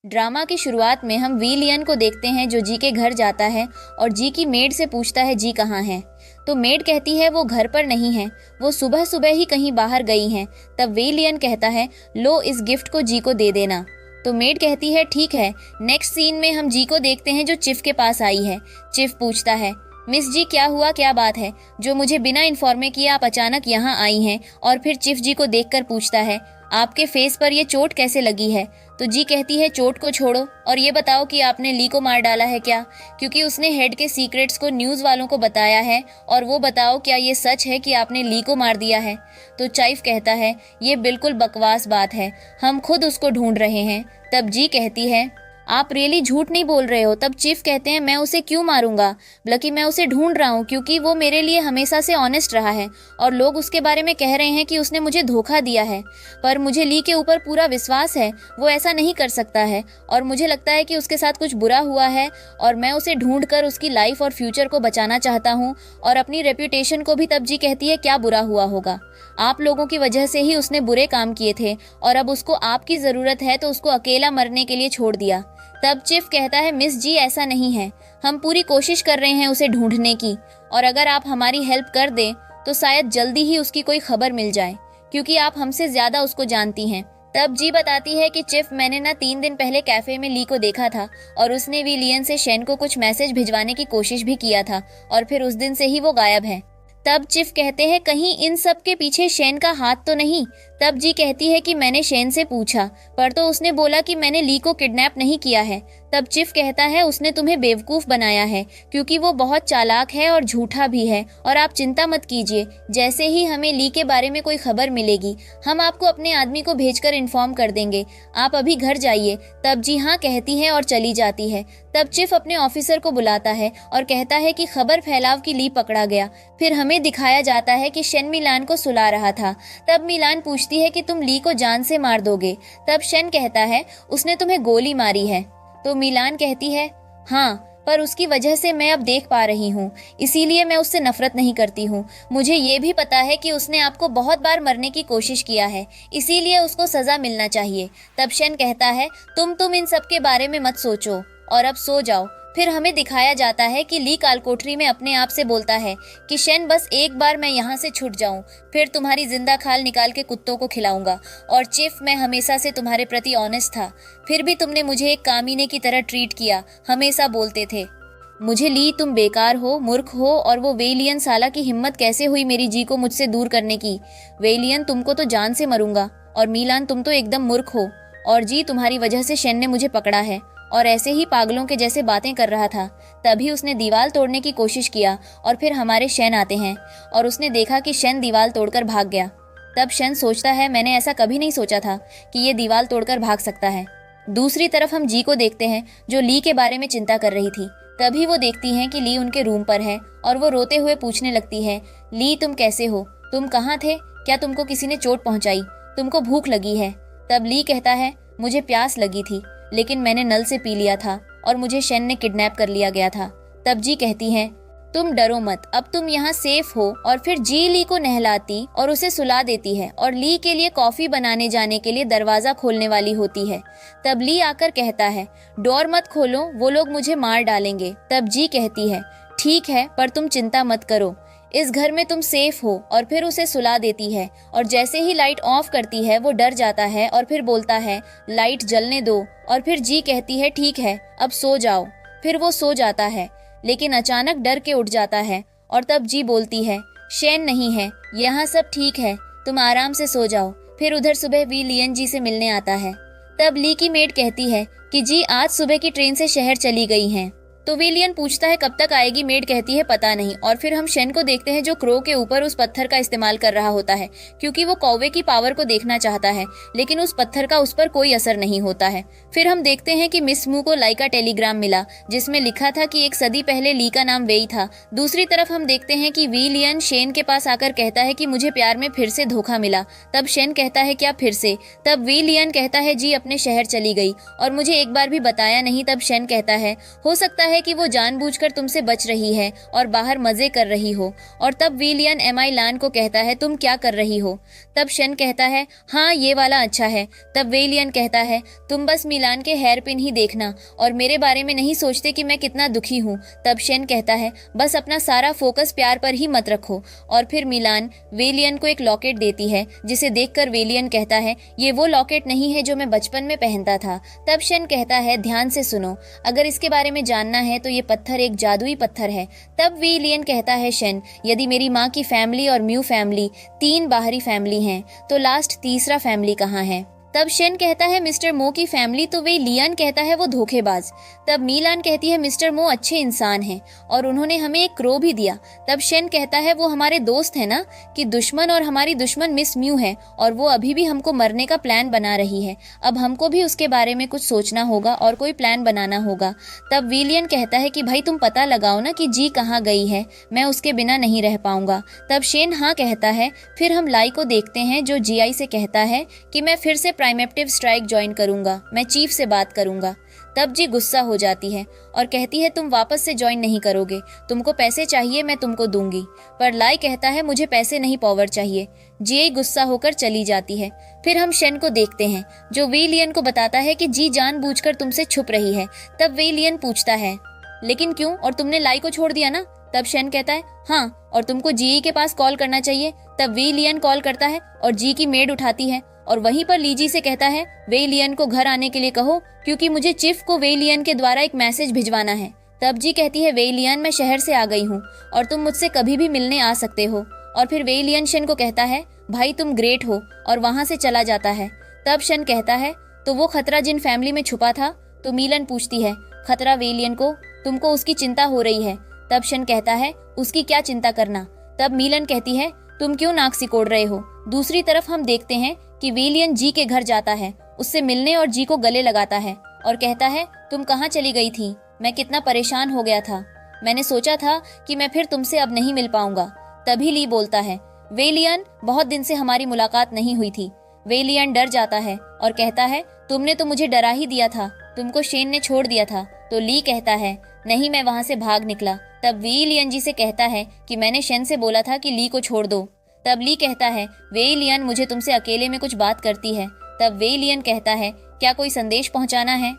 Drama की शुरुआत में हम वी लियन को देखते हैं जो जी के घर जाता है और जी की मेड से पूछता है जी कहाँ है। तो मेड कहती है वो घर पर नहीं है, वो सुबह सुबह ही कहीं बाहर गई हैं। तब वी लियन कहता है लो इस गिफ्ट को जी को दे देना। तो मेड कहती है ठीक है। नेक्स्ट सीन में हम जी को देखते हैं जो चिफ के पास आई है। चिफ पूछता है मिस जी क्या हुआ, क्या बात है जो मुझे बिना इन्फॉर्मे किए आप अचानक यहाँ आई हैं। और फिर चिफ जी को देखकर पूछता है आपके फेस पर ये चोट कैसे लगी है। तो जी कहती है चोट को छोड़ो और ये बताओ कि आपने ली को मार डाला है क्या, क्योंकि उसने हेड के सीक्रेट्स को न्यूज़ वालों को बताया है। और वो बताओ क्या ये सच है कि आपने ली को मार दिया है। तो चाइफ कहता है ये बिल्कुल बकवास बात है, हम खुद उसको ढूंढ रहे हैं। तब जी कहती है आप रियली झूठ नहीं बोल रहे हो। तब चीफ कहते हैं मैं उसे क्यों मारूंगा, बल्कि मैं उसे ढूंढ रहा हूँ क्योंकि वो मेरे लिए हमेशा से ऑनेस्ट रहा है और लोग उसके बारे में कह रहे हैं कि उसने मुझे धोखा दिया है। पर मुझे ली के ऊपर पूरा विश्वास है, वो ऐसा नहीं कर सकता है और मुझे लगता है कि उसके साथ कुछ बुरा हुआ है और मैं उसे ढूंढ कर उसकी लाइफ और फ्यूचर को बचाना चाहता हूँ और अपनी रेप्यूटेशन को भी। तब जी कहती है क्या बुरा हुआ होगा, आप लोगों की वजह से ही उसने बुरे काम किए थे और अब उसको आपकी ज़रूरत है तो उसको अकेला मरने के लिए छोड़ दिया। तब चिफ कहता है मिस जी ऐसा नहीं है, हम पूरी कोशिश कर रहे हैं उसे ढूंढने की और अगर आप हमारी हेल्प कर दें तो शायद जल्दी ही उसकी कोई खबर मिल जाए क्योंकि आप हमसे ज़्यादा उसको जानती हैं। तब जी बताती है कि चिफ मैंने ना 3 दिन पहले कैफे में ली को देखा था और उसने भी लियन से शेन को कुछ मैसेज भिजवाने की कोशिश भी किया था और फिर उस दिन से ही वो गायब है। तब चिफ कहते हैं कहीं इन सब के पीछे शेन का हाथ तो नहीं। तब जी कहती है कि मैंने शेन से पूछा पर तो उसने बोला कि मैंने ली को किडनैप नहीं किया है। तब चिफ कहता है उसने तुम्हें बेवकूफ़ बनाया है क्योंकि वो बहुत चालाक है और झूठा भी है और आप चिंता मत कीजिए, जैसे ही हमें ली के बारे में कोई खबर मिलेगी हम आपको अपने आदमी को भेजकर इन्फॉर्म कर देंगे, आप अभी घर जाइए। तब जी हाँ कहती है और चली जाती है। तब चिफ अपने ऑफिसर को बुलाता है और कहता है कि खबर फैलाव की ली पकड़ा गया। फिर हमें दिखाया जाता है कि शेन मिलान को सुला रहा था। तब मिलान पूछती है कि तुम ली को जान से मार दोगे। तब शेन कहता है उसने तुम्हें गोली मारी है। तो मिलान कहती है हाँ, पर उसकी वजह से मैं अब देख पा रही हूँ, इसीलिए मैं उससे नफरत नहीं करती हूँ। मुझे ये भी पता है कि उसने आपको बहुत बार मरने की कोशिश किया है, इसीलिए उसको सजा मिलना चाहिए। तब शेन कहता है तुम इन सब के बारे में मत सोचो और अब सो जाओ। फिर हमें दिखाया जाता है कि ली कालकोठरी में अपने आप से बोलता है कि शेन बस एक बार मैं यहाँ से छूट जाऊँ, फिर तुम्हारी जिंदा खाल निकाल के कुत्तों को खिलाऊंगा। और चिफ मैं हमेशा से तुम्हारे प्रति ऑनेस्ट था, फिर भी तुमने मुझे एक कामीने की तरह ट्रीट किया, हमेशा बोलते थे मुझे ली तुम बेकार हो, मूर्ख हो। और वो वेलियन साला की हिम्मत कैसे हुई मेरी जी को मुझसे दूर करने की। वेलियन तुमको तो जान से मरूंगा और मिलान तुम तो एकदम मूर्ख हो और जी तुम्हारी वजह से शेन ने मुझे पकड़ा है। और ऐसे ही पागलों के जैसे बातें कर रहा था तभी उसने दीवार तोड़ने की कोशिश किया और फिर हमारे शेन आते हैं और उसने देखा कि शेन दीवार तोड़कर भाग गया। तब शेन सोचता है मैंने ऐसा कभी नहीं सोचा था कि ये दीवार तोड़कर भाग सकता है। दूसरी तरफ हम जी को देखते हैं जो ली के बारे में चिंता कर रही थी। तभी वो देखती हैं कि ली उनके रूम पर है और वो रोते हुए पूछने लगती है ली तुम कैसे हो, तुम कहाँ थे, क्या तुमको किसी ने चोट पहुंचाई, तुमको भूख लगी है। तब ली कहता है मुझे प्यास लगी थी लेकिन मैंने नल से पी लिया था और मुझे शेन ने किडनैप कर लिया गया था। तब जी कहती हैं तुम डरो मत, अब तुम यहाँ सेफ हो। और फिर जी ली को नहलाती और उसे सुला देती है और ली के लिए कॉफी बनाने जाने के लिए दरवाजा खोलने वाली होती है। तब ली आकर कहता है डोर मत खोलो, वो लोग मुझे मार डालेंगे। तब जी कहती है ठीक है पर तुम चिंता मत करो, इस घर में तुम सेफ हो। और फिर उसे सुला देती है और जैसे ही लाइट ऑफ करती है वो डर जाता है और फिर बोलता है लाइट जलने दो। और फिर जी कहती है ठीक है अब सो जाओ। फिर वो सो जाता है लेकिन अचानक डर के उठ जाता है और तब जी बोलती है शेन नहीं है, यहाँ सब ठीक है, तुम आराम से सो जाओ। फिर उधर सुबह वी लियन जी से मिलने आता है। तब ली की मेड कहती है कि जी आज सुबह की ट्रेन से शहर चली गई हैं। तो विलियन पूछता है कब तक आएगी, मेड कहती है पता नहीं। और फिर हम शेन को देखते हैं जो क्रो के ऊपर उस पत्थर का इस्तेमाल कर रहा होता है क्योंकि वो कौवे की पावर को देखना चाहता है, लेकिन उस पत्थर का उस पर कोई असर नहीं होता है। फिर हम देखते हैं कि मिस मू को लाई का टेलीग्राम मिला जिसमें लिखा था कि 1 सदी पहले ली का नाम वेई था। दूसरी तरफ हम देखते हैं कि विलियन शेन के पास आकर कहता है कि मुझे प्यार में फिर से धोखा मिला। तब शेन कहता है क्या फिर से। तब विलियन कहता है जी अपने शहर चली गई और मुझे एक बार भी बताया नहीं। तब शेन कहता है हो सकता है है कि वो जानबूझकर तुमसे बच रही है और बाहर मजे कर रही हो। और तब विलियन एमाई लान को कहता है तुम क्या कर रही हो। तब शन कहता है हाँ ये वाला अच्छा है। तब विलियन कहता है तुम बस मिलान के हेयर पिन ही देखना और मेरे बारे में नहीं सोचते कि मैं कितना दुखी हूँ। तब शन कहता है बस अपना सारा फोकस प्यार पर ही मत रखो। और फिर मिलान विलियन को एक लॉकेट देती है जिसे देखकर विलियन कहता है ये वो लॉकेट नहीं है जो मैं बचपन में पहनता था। तब शन कहता है ध्यान से सुनो, अगर इसके बारे में जानना है तो ये पत्थर एक जादुई पत्थर है। तब विलियन कहता है शन यदि मेरी माँ की फैमिली और म्यू फैमिली 3 बाहरी फैमिली हैं तो लास्ट तीसरा फैमिली कहाँ है। तब शन कहता है मिस्टर मो की फैमिली, तो वे लियन कहता है वो धोखेबाज। तब मिलान कहती है मिस्टर मो अच्छे इंसान हैं और उन्होंने हमें एक क्रो भी दिया। तब शन कहता है वो हमारे दोस्त है ना, कि दुश्मन और हमारी दुश्मन मिस म्यू है और वो अभी भी हमको मरने का प्लान बना रही है। अब हमको भी उसके बारे में कुछ सोचना होगा और कोई प्लान बनाना होगा। तब विलियन कहता है कि भाई तुम पता लगाओ ना कि जी कहाँ गई है, मैं उसके बिना नहीं रह पाऊंगा। तब शेन हाँ कहता है। फिर हम लाई को देखते हैं जो जीआई से कहता है कि मैं फिर से प्राइमेप्टिव स्ट्राइक ज्वाइन करूंगा, मैं चीफ से बात करूंगा। तब जी गुस्सा हो जाती है और कहती है तुम वापस से ज्वाइन नहीं करोगे, तुमको पैसे चाहिए मैं तुमको दूंगी। पर लाई कहता है मुझे पैसे नहीं पावर चाहिए। जी गुस्सा होकर चली जाती है। फिर हम शन को देखते हैं जो विलियन को बताता है कि जी जानबूझकर तुमसे छुप रही है। तब विलियन पूछता है लेकिन क्यों, और तुमने लाई को छोड़ दिया ना। तब शन कहता है हाँ, और तुमको जी के पास कॉल करना चाहिए। तब विलियन कॉल करता है और जी की मेड उठाती है और वहीं पर लीजी से कहता है वेलियन को घर आने के लिए कहो क्योंकि मुझे चिफ को वेलियन के द्वारा एक मैसेज भिजवाना है। तब जी कहती है वेलियन मैं शहर से आ गई हूँ और तुम मुझसे कभी भी मिलने आ सकते हो। और फिर वेलियन शन को कहता है भाई तुम ग्रेट हो और वहां से चला जाता है। तब शन कहता है तो वो खतरा जिन फैमिली में छुपा था। तो मिलन पूछती है खतरा वेलियन को, तुमको उसकी चिंता हो रही है। तब शन कहता है उसकी क्या चिंता करना। तब मिलन कहती है तुम क्यों नाक सिकोड़ रहे हो। दूसरी तरफ हम देखते हैं कि विलियन जी के घर जाता है, उससे मिलने और जी को गले लगाता है और कहता है तुम कहाँ चली गई थी, मैं कितना परेशान हो गया था, मैंने सोचा था कि मैं फिर तुमसे अब नहीं मिल पाऊंगा। तभी ली बोलता है वेलियन बहुत दिन से हमारी मुलाकात नहीं हुई थी। वेलियन डर जाता है और कहता है तुमने तो मुझे डरा ही दिया था, तुमको शेन ने छोड़ दिया था। तो ली कहता है नहीं मैं वहां से भाग निकला। तब विलियन जी से कहता है कि मैंने शेन से बोला था कि ली को छोड़ दो। तब ली कहता है वेलियन मुझे तुमसे अकेले में कुछ बात करती है। तब वेलियन कहता है क्या कोई संदेश पहुंचाना है।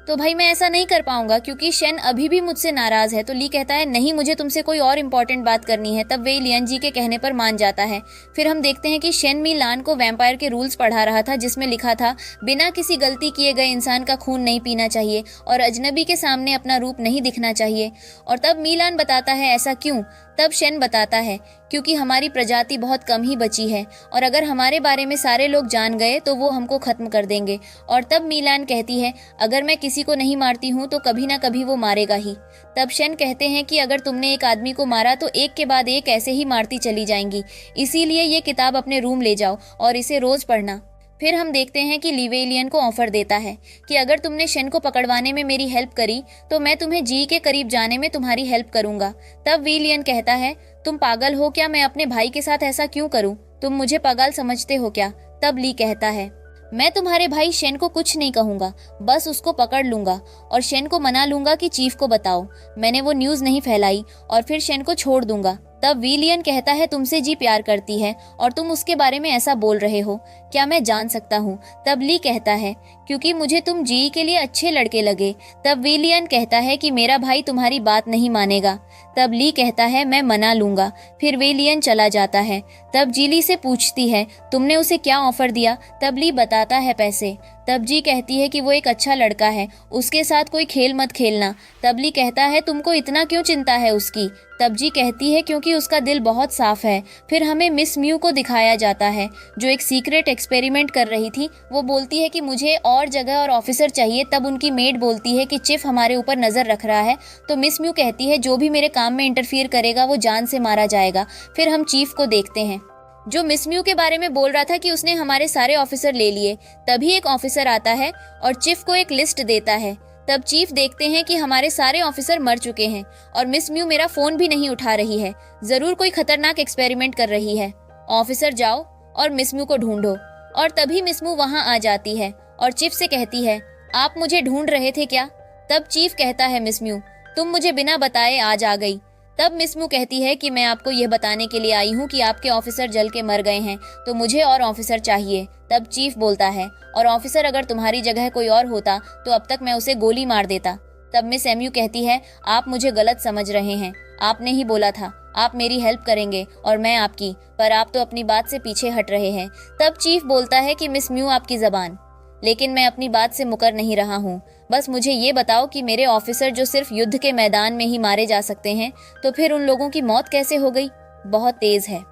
तो भाई मैं ऐसा नहीं कर पाऊंगा क्योंकि शेन अभी भी मुझसे नाराज है। तो ली कहता है नहीं मुझे तुमसे कोई और इम्पोर्टेंट बात करनी है। तब वेलियन जी के कहने पर मान जाता है। फिर हम देखते हैं कि शेन मिलान को वैम्पायर के रूल्स पढ़ा रहा था जिसमें लिखा था बिना किसी गलती किए गए इंसान का खून नहीं पीना चाहिए और अजनबी के सामने अपना रूप नहीं दिखना चाहिए। और तब मिलान बताता है ऐसा क्यों। तब शेन बताता है क्योंकि हमारी प्रजाति बहुत कम ही बची है और अगर हमारे बारे में सारे लोग जान गए तो वो हमको खत्म कर देंगे। और तब मिलान कहती है अगर मैं किसी को नहीं मारती हूँ तो कभी ना कभी वो मारेगा ही। तब शेन कहते हैं कि अगर तुमने एक आदमी को मारा तो एक के बाद एक ऐसे ही मारती चली जाएंगी, इसीलिए ये किताब अपने रूम ले जाओ और इसे रोज पढ़ना। फिर हम देखते हैं कि लिवेलियन को ऑफर देता है कि अगर तुमने शेन को पकड़वाने में मेरी हेल्प करी तो मैं तुम्हें जी के करीब जाने में तुम्हारी हेल्प करूंगा। तब विलियन कहता है तुम पागल हो क्या, मैं अपने भाई के साथ ऐसा क्यों करूं, तुम मुझे पागल समझते हो क्या। तब ली कहता है मैं तुम्हारे भाई शेन को कुछ नहीं कहूंगा, बस उसको पकड़ लूंगा और शेन को मना लूंगा कि चीफ को बताओ मैंने वो न्यूज नहीं फैलाई और फिर शेन को छोड़ दूंगा। तब विलियन कहता है तुमसे जी प्यार करती है और तुम उसके बारे में ऐसा बोल रहे हो, क्या मैं जान सकता हूँ। तब ली कहता है क्योंकि मुझे तुम जी के लिए अच्छे लड़के लगे। तब विलियन कहता है कि मेरा भाई तुम्हारी बात नहीं मानेगा। तब ली कहता है मैं मना लूंगा। फिर विलियन चला जाता है। तब जी ली से पूछती है तुमने उसे क्या ऑफर दिया। तब ली बताता है पैसे। तब जी कहती है कि वो एक अच्छा लड़का है, उसके साथ कोई खेल मत खेलना। तब ली कहता है तुमको इतना क्यों चिंता है उसकी। तब जी कहती है क्योंकि उसका दिल बहुत साफ है। फिर हमें मिस म्यू को दिखाया जाता है जो एक सीक्रेट एक्सपेरिमेंट कर रही थी। वो बोलती है कि मुझे और जगह और ऑफिसर चाहिए। तब उनकी मेड बोलती है कि चिफ हमारे ऊपर नजर रख रहा है। तो मिस म्यू कहती है जो भी मेरे काम में इंटरफियर करेगा वो जान से मारा जाएगा। फिर हम चीफ को देखते हैं जो मिस म्यू के बारे में बोल रहा था कि उसने हमारे सारे ऑफिसर ले लिए। तभी एक ऑफिसर आता है और चीफ को एक लिस्ट देता है। तब चीफ देखते हैं कि हमारे सारे ऑफिसर मर चुके हैं और मिस म्यू मेरा फोन भी नहीं उठा रही है, जरूर कोई खतरनाक एक्सपेरिमेंट कर रही है। ऑफिसर जाओ और मिस म्यू को ढूंढो। और तभी मिस म्यू वहां आ जाती है और चीफ से कहती है आप मुझे ढूंढ रहे थे क्या। तब चीफ कहता है मिस म्यू तुम मुझे बिना बताए आज आ गई। तब मिस म्यू कहती है कि मैं आपको यह बताने के लिए आई हूँ कि आपके ऑफिसर जल के मर गए हैं, तो मुझे और ऑफिसर चाहिए। तब चीफ बोलता है, और ऑफिसर अगर तुम्हारी जगह कोई और होता तो अब तक मैं उसे गोली मार देता। तब मिस एमयू कहती है, आप मुझे गलत समझ रहे हैं, आपने ही बोला था आप मेरी हेल्प करेंगे और मैं आपकी, पर आप तो अपनी बात से पीछे हट रहे हैं। तब चीफ बोलता है कि मिस म्यू आपकी जबान, लेकिन मैं अपनी बात से मुकर नहीं रहा हूँ। बस मुझे ये बताओ कि मेरे ऑफिसर जो सिर्फ युद्ध के मैदान में ही मारे जा सकते हैं, तो फिर उन लोगों की मौत कैसे हो गई? बहुत तेज है।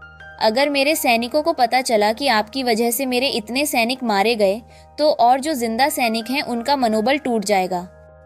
अगर मेरे सैनिकों को पता चला कि आपकी वजह से मेरे इतने सैनिक मारे गए, तो और जो जिंदा सैनिक हैं उनका मनोबल टूट जाएगा।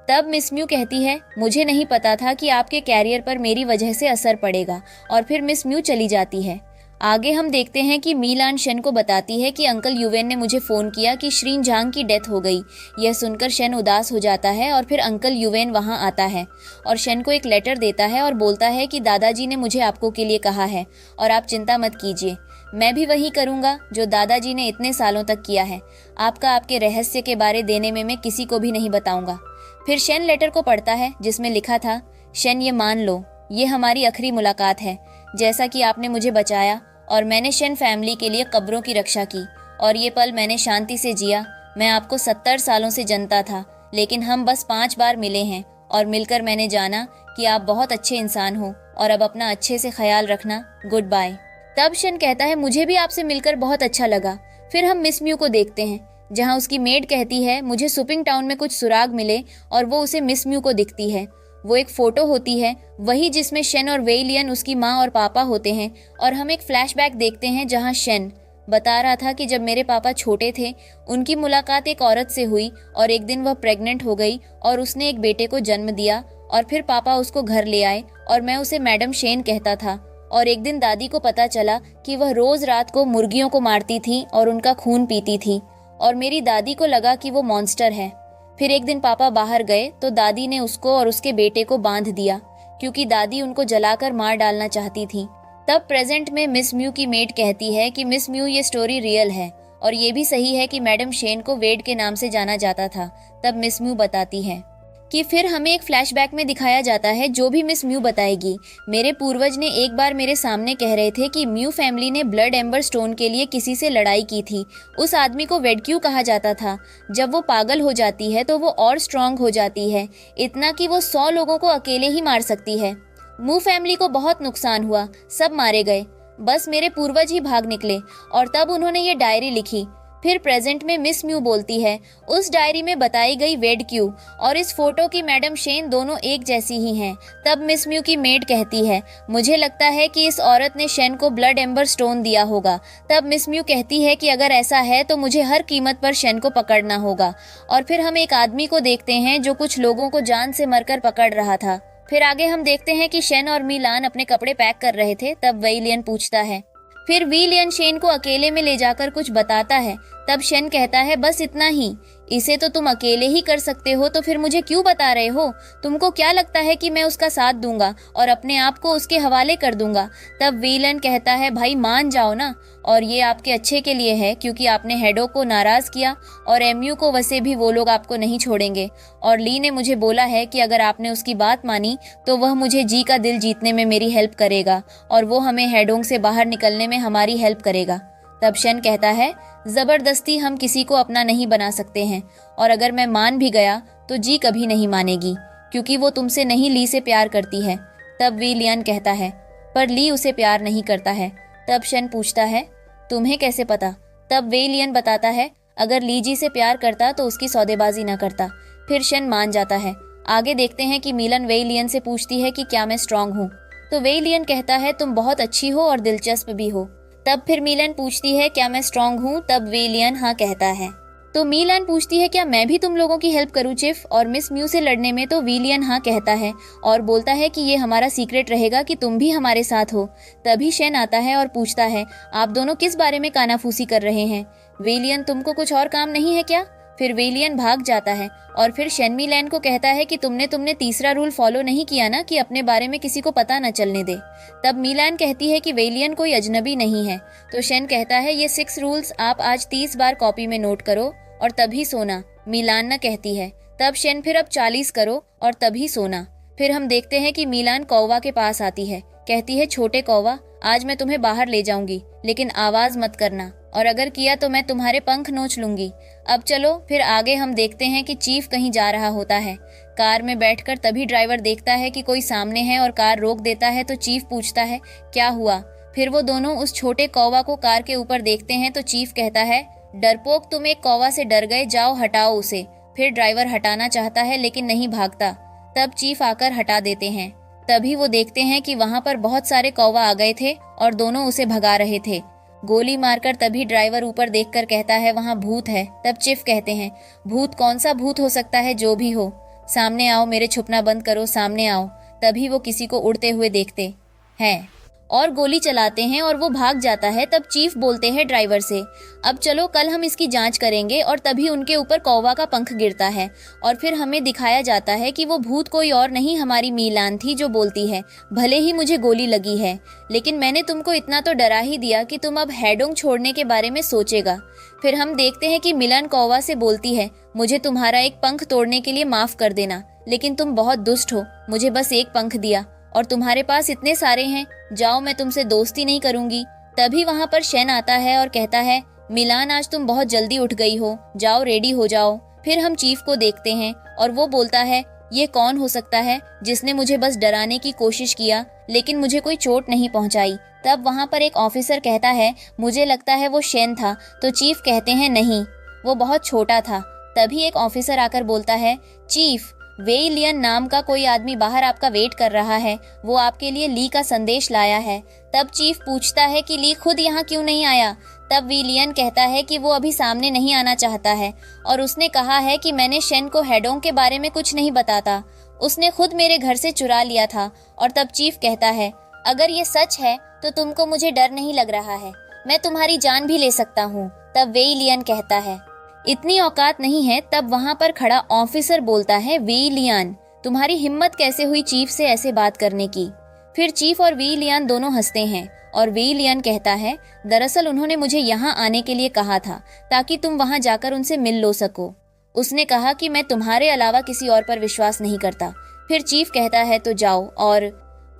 तब मिस म्यू कहती है, मुझे नहीं पता था कि आपके कैरियर पर मेरी वजह से असर पड़ेगा, और फिर मिस म्यू चली जाती है। आगे हम देखते हैं कि मीलान शेन को बताती है कि अंकल युवेन ने मुझे फ़ोन किया कि श्रीन झांग की डेथ हो गई। यह सुनकर शेन उदास हो जाता है और फिर अंकल युवेन वहां आता है और शेन को एक लेटर देता है और बोलता है कि दादाजी ने मुझे आपको के लिए कहा है और आप चिंता मत कीजिए, मैं भी वही करूँगा जो दादाजी ने इतने सालों तक किया है। आपके रहस्य के बारे देने में मैं किसी को भी नहीं बताऊँगा। फिर शेन लेटर को पढ़ता है जिसमें लिखा था, शेन ये मान लो, ये हमारी आखिरी मुलाकात है। जैसा कि आपने मुझे बचाया और मैंने शेन फैमिली के लिए कब्रों की रक्षा की और ये पल मैंने शांति से जिया। मैं आपको 70 सालों से जानता था, लेकिन हम बस 5 बार मिले हैं और मिलकर मैंने जाना कि आप बहुत अच्छे इंसान हो और अब अपना अच्छे से ख्याल रखना। Good bye. तब शेन कहता है, मुझे भी आपसे मिलकर बहुत अच्छा लगा। फिर हम मिस म्यू को देखते हैं जहाँ उसकी मेड कहती है, मुझे सुपिंग टाउन में कुछ सुराग मिले, और वो उसे मिस म्यू को दिखती है। वो एक फोटो होती है, वही जिसमें शेन और वेई लियन उसकी माँ और पापा होते हैं, और हम एक फ्लैशबैक देखते हैं जहाँ शेन बता रहा था कि जब मेरे पापा छोटे थे उनकी मुलाकात एक औरत से हुई और एक दिन वह प्रेग्नेंट हो गई और उसने एक बेटे को जन्म दिया और फिर पापा उसको घर ले आए और मैं उसे मैडम शेन कहता था। और एक दिन दादी को पता चला कि वह रोज रात को मुर्गियों को मारती थी और उनका खून पीती थी, और मेरी दादी को लगा कि वो मॉन्स्टर है। फिर एक दिन पापा बाहर गए तो दादी ने उसको और उसके बेटे को बांध दिया क्योंकि दादी उनको जलाकर मार डालना चाहती थी। तब प्रेजेंट में मिस म्यू की मेड कहती है कि मिस म्यू ये स्टोरी रियल है और ये भी सही है कि मैडम शेन को वेड के नाम से जाना जाता था। तब मिस म्यू बताती है कि फिर हमें एक फ्लैशबैक में दिखाया जाता है जो भी मिस म्यू बताएगी। मेरे पूर्वज ने एक बार मेरे सामने कह रहे थे कि म्यू फैमिली ने ब्लड एम्बर स्टोन के लिए किसी से लड़ाई की थी। उस आदमी को वेडक्यू कहा जाता था। जब वो पागल हो जाती है तो वो और स्ट्रांग हो जाती है, इतना कि वो 100 लोगों को अकेले ही मार सकती है। म्यू फैमिली को बहुत नुकसान हुआ, सब मारे गए, बस मेरे पूर्वज ही भाग निकले और तब उन्होंने ये डायरी लिखी। फिर प्रेजेंट में मिस म्यू बोलती है, उस डायरी में बताई गई वेडक्यू और इस फोटो की मैडम शेन दोनों एक जैसी ही हैं। तब मिस म्यू की मेड कहती है, मुझे लगता है कि इस औरत ने शेन को ब्लड एम्बर स्टोन दिया होगा। तब मिस म्यू कहती है कि अगर ऐसा है तो मुझे हर कीमत पर शेन को पकड़ना होगा। और फिर हम एक आदमी को देखते हैं जो कुछ लोगों को जान से मरकर पकड़ रहा था। फिर आगे हम देखते हैं कि शेन और मीलान अपने कपड़े पैक कर रहे थे। तब वेई लियन पूछता है, फिर वी लियन शेन को अकेले में ले जाकर कुछ बताता है। तब शेन कहता है, बस इतना ही, इसे तो तुम अकेले ही कर सकते हो, तो फिर मुझे क्यों बता रहे हो? तुमको क्या लगता है कि मैं उसका साथ दूंगा और अपने आप को उसके हवाले कर दूंगा? तब वी लियन कहता है, भाई मान जाओ ना, और ये आपके अच्छे के लिए है क्योंकि आपने हेडो को नाराज किया और एमयू को, वैसे भी वो लोग आपको नहीं छोड़ेंगे। और ली ने मुझे बोला है कि अगर आपने उसकी बात मानी तो वह मुझे जी का दिल जीतने में मेरी हेल्प करेगा और वो हमें हेडोंग से बाहर निकलने में हमारी हेल्प करेगा। तब शेन कहता है, जबरदस्ती हम किसी को अपना नहीं बना सकते हैं, और अगर मैं मान भी गया तो जी कभी नहीं मानेगी क्योंकि वो तुमसे नहीं, ली से प्यार करती है। तब वी लियन कहता है, पर ली उसे प्यार नहीं करता है। तब शेन पूछता है, तुम्हें कैसे पता? तब वे लियन बताता है, अगर ली जी से प्यार करता तो उसकी सौदेबाजी न करता। फिर शेन मान जाता है। आगे देखते हैं कि मीलन वे लियन से पूछती है कि क्या मैं स्ट्रांग हूँ, तो वे लियन कहता है, तुम बहुत अच्छी हो और दिलचस्प भी हो। तब फिर मीलन पूछती है, क्या मैं स्ट्रांग हूँ? तब वे लियन हाँ कहता है। तो मीलान पूछती है, क्या मैं भी तुम लोगों की हेल्प करूँ चिफ और मिस म्यू से लड़ने में? तो वी लियन हाँ कहता है और बोलता है कि ये हमारा सीक्रेट रहेगा कि तुम भी हमारे साथ हो। तभी शेन आता है और पूछता है, आप दोनों किस बारे में कानाफूसी कर रहे हैं? वे लियन, तुमको कुछ और काम नहीं है क्या? फिर वे लियन भाग जाता है और फिर शेन मीलैन को कहता है कि तुमने तीसरा रूल फॉलो नहीं किया ना, कि अपने बारे में किसी को पता न चलने दे। तब मीलैन कहती है कि वे लियन कोई अजनबी नहीं है। तो शेन कहता है, ये 6 रूल्स आप आज 30 बार कॉपी में नोट करो और तभी सोना। मीलान न कहती है। तब शेन, फिर अब 40 करो और तभी सोना। फिर हम देखते हैं कि मीलान कौवा के पास आती है। कहती है, छोटे कौवा, आज मैं तुम्हें बाहर ले जाऊंगी, लेकिन आवाज मत करना, और अगर किया तो मैं तुम्हारे पंख नोच लूंगी। अब चलो फिर आगे हम देखते हैं कि चीफ कहीं जा रहा होता है। कार में बैठकर तभी ड्राइवर देखता है कि कोई सामने है और कार रोक देता है। तो चीफ पूछता है, क्या हुआ? फिर वो दोनों उस छोटे कौवा को कार के ऊपर देखते हैं। तो चीफ कहता है, डरपोक, तुम एक कौवा से डर गए, जाओ हटाओ उसे। फिर ड्राइवर हटाना चाहता है लेकिन नहीं भागता। तब चीफ आकर हटा देते हैं। तभी वो देखते हैं कि वहां पर बहुत सारे कौवा आ गए थे और दोनों उसे भगा रहे थे गोली मारकर। तभी ड्राइवर ऊपर देखकर कहता है, वहां भूत है। तब चीफ कहते हैं, भूत? कौन सा भूत हो सकता है? जो भी हो, सामने आओ, मेरे छुपना बंद करो, सामने आओ। तभी वो किसी को उड़ते हुए देखते हैं और गोली चलाते हैं और वो भाग जाता है। तब चीफ बोलते हैं ड्राइवर से, अब चलो कल हम इसकी जांच करेंगे। और तभी उनके ऊपर कौवा का पंख गिरता है और फिर हमें दिखाया जाता है कि वो भूत कोई और नहीं, हमारी मीलान थी, जो बोलती है, भले ही मुझे गोली लगी है, लेकिन मैंने तुमको इतना तो डरा ही दिया कि तुम अब हैडोंग छोड़ने के बारे में सोचेगा। फिर हम देखते हैं कि मिलन कौवा से बोलती है, मुझे तुम्हारा एक पंख तोड़ने के लिए माफ कर देना, लेकिन तुम बहुत दुष्ट हो, मुझे बस एक पंख दिया और तुम्हारे पास इतने सारे हैं, जाओ, मैं तुमसे दोस्ती नहीं करूंगी। तभी वहां पर शेन आता है और कहता है, मिलान, आज तुम बहुत जल्दी उठ गई हो, जाओ रेडी हो जाओ। फिर हम चीफ को देखते हैं और वो बोलता है, ये कौन हो सकता है जिसने मुझे बस डराने की कोशिश किया लेकिन मुझे कोई चोट नहीं पहुंचाई। तब वहां पर एक ऑफिसर कहता है, मुझे लगता है वो शेन था। तो चीफ कहते हैं, नहीं, वो बहुत छोटा था। तभी एक ऑफिसर आकर बोलता है, चीफ, वेई लियन नाम का कोई आदमी बाहर आपका वेट कर रहा है, वो आपके लिए ली का संदेश लाया है। तब चीफ पूछता है कि ली खुद यहाँ क्यों नहीं आया? तब वी लियन कहता है कि वो अभी सामने नहीं आना चाहता है और उसने कहा है कि मैंने शेन को हैडोंग के बारे में कुछ नहीं बताता, उसने खुद मेरे घर से चुरा लिया था। और तब चीफ कहता है, अगर ये सच है तो तुमको मुझे डर नहीं लग रहा है, मैं तुम्हारी जान भी ले सकता हूँ। तब वेई लियन कहता है, इतनी औकात नहीं है। तब वहां पर खड़ा ऑफिसर बोलता है, वी लियन, तुम्हारी हिम्मत कैसे हुई चीफ से ऐसे बात करने की? फिर चीफ और वी लियन दोनों हंसते हैं और वी लियन कहता है, दरअसल उन्होंने मुझे यहाँ आने के लिए कहा था ताकि तुम वहां जाकर उनसे मिल लो सको। उसने कहा कि मैं तुम्हारे अलावा किसी और पर विश्वास नहीं करता। फिर चीफ कहता है, तो जाओ और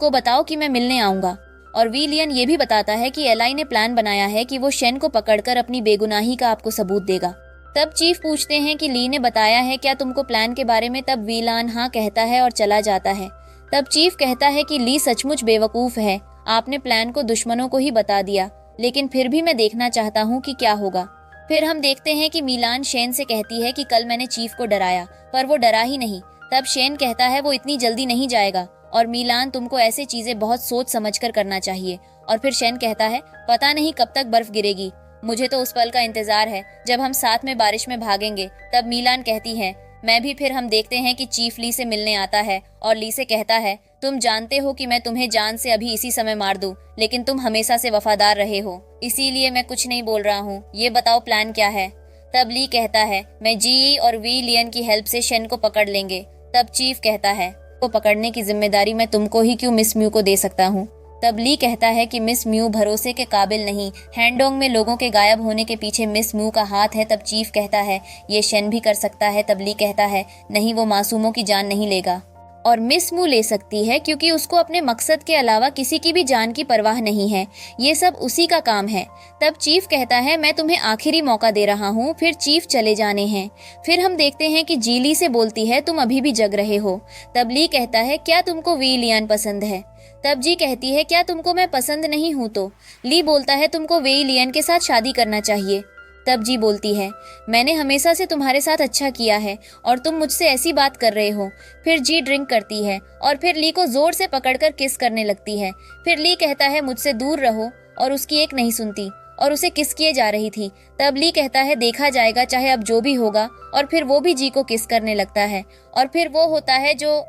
को बताओ कि मैं मिलने आऊंगा। और वी लियन ये भी बताता है कि एलाई ने प्लान बनाया है कि वो शेन को पकड़कर अपनी बेगुनाही का आपको सबूत देगा। तब चीफ पूछते हैं कि ली ने बताया है क्या तुमको प्लान के बारे में? तब वीलान हाँ कहता है और चला जाता है। तब चीफ कहता है कि ली सचमुच बेवकूफ है, आपने प्लान को दुश्मनों को ही बता दिया, लेकिन फिर भी मैं देखना चाहता हूँ कि क्या होगा। फिर हम देखते हैं कि मीलान शेन से कहती है कि कल मैंने चीफ को डराया, पर वो डरा ही नहीं। तब शेन कहता है, वो इतनी जल्दी नहीं जाएगा और मीलान, तुमको ऐसे चीजें बहुत सोच समझकर करना चाहिए। और फिर शेन कहता है, पता नहीं कब तक बर्फ गिरेगी, मुझे तो उस पल का इंतजार है जब हम साथ में बारिश में भागेंगे। तब मीलान कहती है, मैं भी। फिर हम देखते हैं कि चीफ ली से मिलने आता है और ली से कहता है, तुम जानते हो कि मैं तुम्हें जान से अभी इसी समय मार दूं, लेकिन तुम हमेशा से वफादार रहे हो, इसीलिए मैं कुछ नहीं बोल रहा हूँ, ये बताओ प्लान क्या है? तब ली कहता है, मैं जी और वी लियन की हेल्प से शेन को पकड़ लेंगे। तब चीफ कहता है, को पकड़ने की जिम्मेदारी मैं तुमको ही क्यों मिस म्यू को दे सकता हूँ? तब ली कहता है कि मिस म्यू भरोसे के काबिल नहीं, हैंडोंग में लोगों के गायब होने के पीछे मिस म्यू का हाथ है। तब चीफ कहता है, ये शेन भी कर सकता है। तब ली कहता है, नहीं, वो मासूमों की जान नहीं लेगा और मिस म्यू ले सकती है क्योंकि उसको अपने मकसद के अलावा किसी की भी जान की परवाह नहीं है, ये सब उसी का काम है। तब चीफ कहता है, मैं तुम्हें आखिरी मौका दे रहा हूँ। फिर चीफ चले जाने हैं। फिर हम देखते हैं कि जी ली से बोलती है, तुम अभी भी जग रहे हो। तब ली कहता है, क्या तुमको वी लियन पसंद है? तब जी कहती है, क्या तुमको मैं पसंद नहीं हूँ? तो ली बोलता है, तुमको वेई लियन के साथ शादी करना चाहिए। तब जी बोलती है, मैंने हमेशा से तुम्हारे साथ अच्छा किया है और तुम मुझसे ऐसी बात कर रहे हो। फिर जी ड्रिंक करती है और फिर ली को जोर से पकड़कर किस करने लगती है। फिर ली कहता है, मुझसे दूर रहो, और उसकी एक नहीं सुनती और उसे किस किए जा रही थी। तब ली कहता है, देखा जाएगा, चाहे अब जो भी होगा। और फिर वो भी जी को किस करने लगता है और फिर वो होता है जो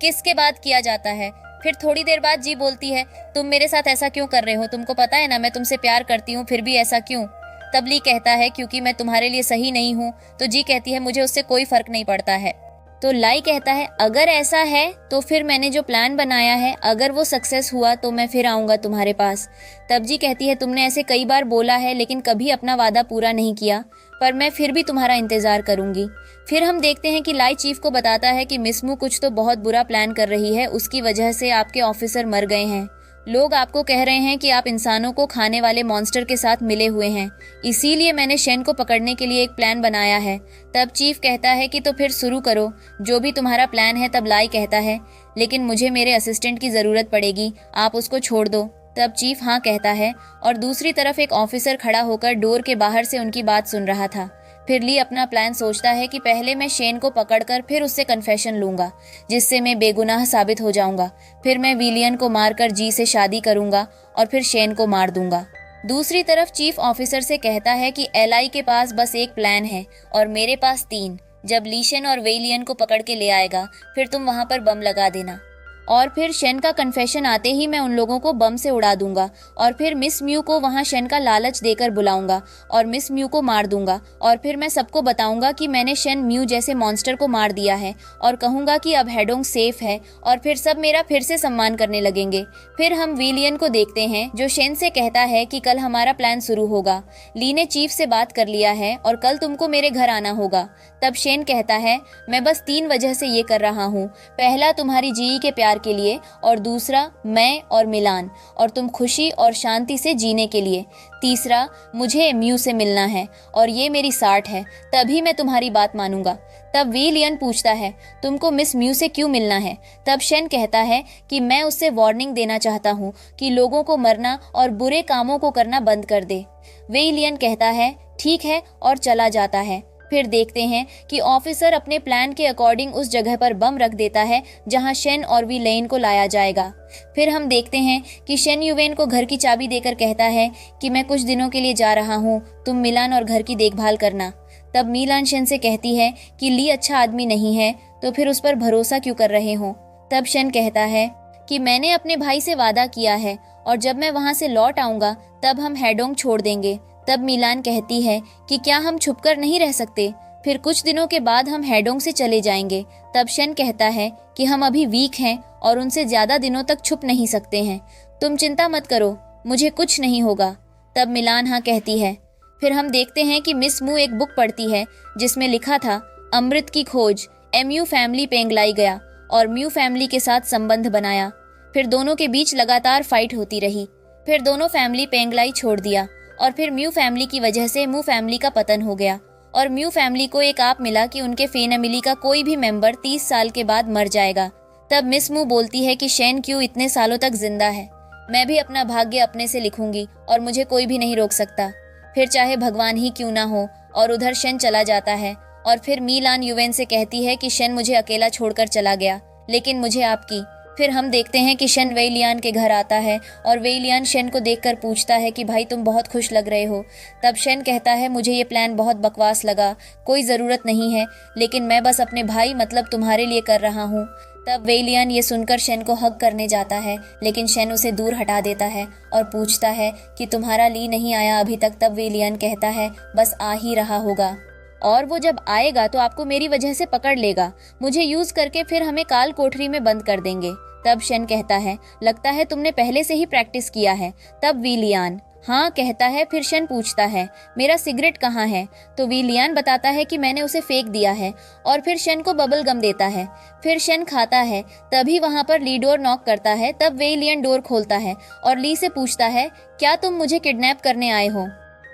किस के बाद किया जाता है। फिर थोड़ी देर बाद जी बोलती है, तुम मेरे साथ ऐसा क्यों कर रहे हो? तुमको पता है ना मैं तुमसे प्यार करती हूँ, फिर भी ऐसा क्यों? तब ली कहता है, क्योंकि मैं तुम्हारे लिए सही नहीं हूँ। तो जी कहती है, मुझे उससे कोई फर्क नहीं पड़ता है। तो लाई कहता है, अगर ऐसा है तो फिर मैंने जो प्लान बनाया है, अगर वो सक्सेस हुआ तो मैं फिर आऊंगा तुम्हारे पास। तब जी कहती है, तुमने ऐसे कई बार बोला है लेकिन कभी अपना वादा पूरा नहीं किया। पर मैं फिर भी तुम्हारा इंतजार करूंगी। फिर हम देखते हैं कि लाई चीफ को बताता है कि मिस मू कुछ तो बहुत बुरा प्लान कर रही है, उसकी वजह से आपके ऑफिसर मर गए हैं। लोग आपको कह रहे हैं कि आप इंसानों को खाने वाले मॉन्स्टर के साथ मिले हुए हैं, इसीलिए मैंने शेन को पकड़ने के लिए एक प्लान बनाया है। तब चीफ कहता है कि तो फिर शुरू करो जो भी तुम्हारा प्लान है। तब लाई कहता है लेकिन मुझे मेरे असिस्टेंट की ज़रूरत पड़ेगी, आप उसको छोड़ दो। तब चीफ हाँ कहता है और दूसरी तरफ एक ऑफिसर खड़ा होकर डोर के बाहर से उनकी बात सुन रहा था। फिर ली अपना प्लान सोचता है कि पहले मैं शेन को पकड़कर फिर उससे कन्फेशन लूंगा, जिससे मैं बेगुनाह साबित हो जाऊंगा। फिर मैं विलियन को मारकर जी से शादी करूंगा और फिर शेन को मार दूंगा। दूसरी तरफ चीफ ऑफिसर से कहता है कि एलआई के पास बस एक प्लान है और मेरे पास 3। जब लीशन और वेलियन को पकड़ के ले आएगा फिर तुम वहां पर बम लगा देना और फिर शेन का कन्फेशन आते ही मैं उन लोगों को बम से उड़ा दूंगा और फिर मिस म्यू को वहां शेन का लालच देकर बुलाऊंगा और मिस म्यू को मार दूंगा और फिर मैं सबको बताऊंगा कि मैंने शेन म्यू जैसे मॉन्स्टर को मार दिया है और कहूंगा कि अब हेडोंग सेफ है और फिर सब मेरा फिर से सम्मान करने लगेंगे। फिर हम विलियन को देखते हैं जो शेन से कहता है कि कल हमारा प्लान शुरू होगा। ली ने चीफ से बात कर लिया है और कल तुमको मेरे घर आना होगा। तब शेन कहता है मैं बस 3 वजह से ये कर रहा हूँ। पहला तुम्हारी जी के प्यार के लिए और दूसरा मैं और मिलान और तुम खुशी और शांति से जीने के लिए। तीसरा मुझे म्यू से मिलना है और ये मेरी 60 है, तभी मैं तुम्हारी बात मानूंगा। तब विलियन पूछता है तुमको मिस म्यू से क्यों मिलना है? तब शेन कहता है कि मैं उससे वार्निंग देना चाहता हूँ कि लोगों को मरना और बुरे कामों को करना बंद कर दे। विलियन कहता है ठीक है और चला जाता है। फिर देखते हैं कि ऑफिसर अपने प्लान के अकॉर्डिंग उस जगह पर बम रख देता है जहां शेन और विलेन को लाया जाएगा। फिर हम देखते हैं कि शेन युवेन को घर की चाबी देकर कहता है कि मैं कुछ दिनों के लिए जा रहा हूँ, तुम मिलान और घर की देखभाल करना। तब मिलान शेन से कहती है कि ली अच्छा आदमी नहीं है तो फिर उस पर भरोसा क्यों कर रहे हो? तब शेन कहता है कि मैंने अपने भाई से वादा किया है और जब मैं वहां से लौट आऊंगा तब हम हेडोंग छोड़ देंगे। तब मिलान कहती है कि क्या हम छुपकर नहीं रह सकते? फिर कुछ दिनों के बाद हम हेडोंग से चले जाएंगे। तब शेन कहता है कि हम अभी वीक हैं और उनसे ज्यादा दिनों तक छुप नहीं सकते हैं। तुम चिंता मत करो, मुझे कुछ नहीं होगा। तब मिलान हाँ कहती है। फिर हम देखते हैं कि मिस मू एक बुक पढ़ती है जिसमें लिखा था अमृत की खोज, एमयू फैमिली पेंगलाई गया और म्यू फैमिली के साथ संबंध बनाया। फिर दोनों के बीच लगातार फाइट होती रही। फिर दोनों फैमिली पेंगलाई छोड़ दिया और फिर म्यू फैमिली की वजह से मू फैमिली का पतन हो गया और म्यू फैमिली को एक आप मिला कि उनके फेमिली का कोई भी मेंबर 30 साल के बाद मर जाएगा। तब मिस मू बोलती है कि शेन क्यों इतने सालों तक जिंदा है, मैं भी अपना भाग्य अपने से लिखूंगी और मुझे कोई भी नहीं रोक सकता, फिर चाहे भगवान ही क्यों ना हो। और उधर शेन चला जाता है और फिर मिलान युवेन से कहती है कि शेन मुझे अकेला छोड़कर चला गया लेकिन मुझे आपकी। फिर हम देखते हैं कि शेन वेलियान के घर आता है और वेलियान शेन को देखकर पूछता है कि भाई तुम बहुत खुश लग रहे हो। तब शेन कहता है मुझे ये प्लान बहुत बकवास लगा, कोई ज़रूरत नहीं है, लेकिन मैं बस अपने भाई मतलब तुम्हारे लिए कर रहा हूँ। तब वेलियान ये सुनकर शेन को हग करने जाता है लेकिन शेन उसे दूर हटा देता है और पूछता है कि तुम्हारा ली नहीं आया अभी तक। तब वेलियान कहता है बस आ ही रहा होगा और वो जब आएगा तो आपको मेरी वजह से पकड़ लेगा, मुझे यूज करके फिर हमें काल कोठरी में बंद कर देंगे। तब शेन कहता है लगता है तुमने पहले से ही प्रैक्टिस किया है। तब विलियन हाँ कहता है। फिर शेन पूछता है मेरा सिगरेट कहाँ है? तो विलियन बताता है कि मैंने उसे फेंक दिया है और फिर शेन को बबल गम देता है। फिर शेन खाता है, तभी वहां पर ली डोर नॉक करता है। तब विलियन डोर खोलता है और ली से पूछता है क्या तुम मुझे किडनैप करने आए हो?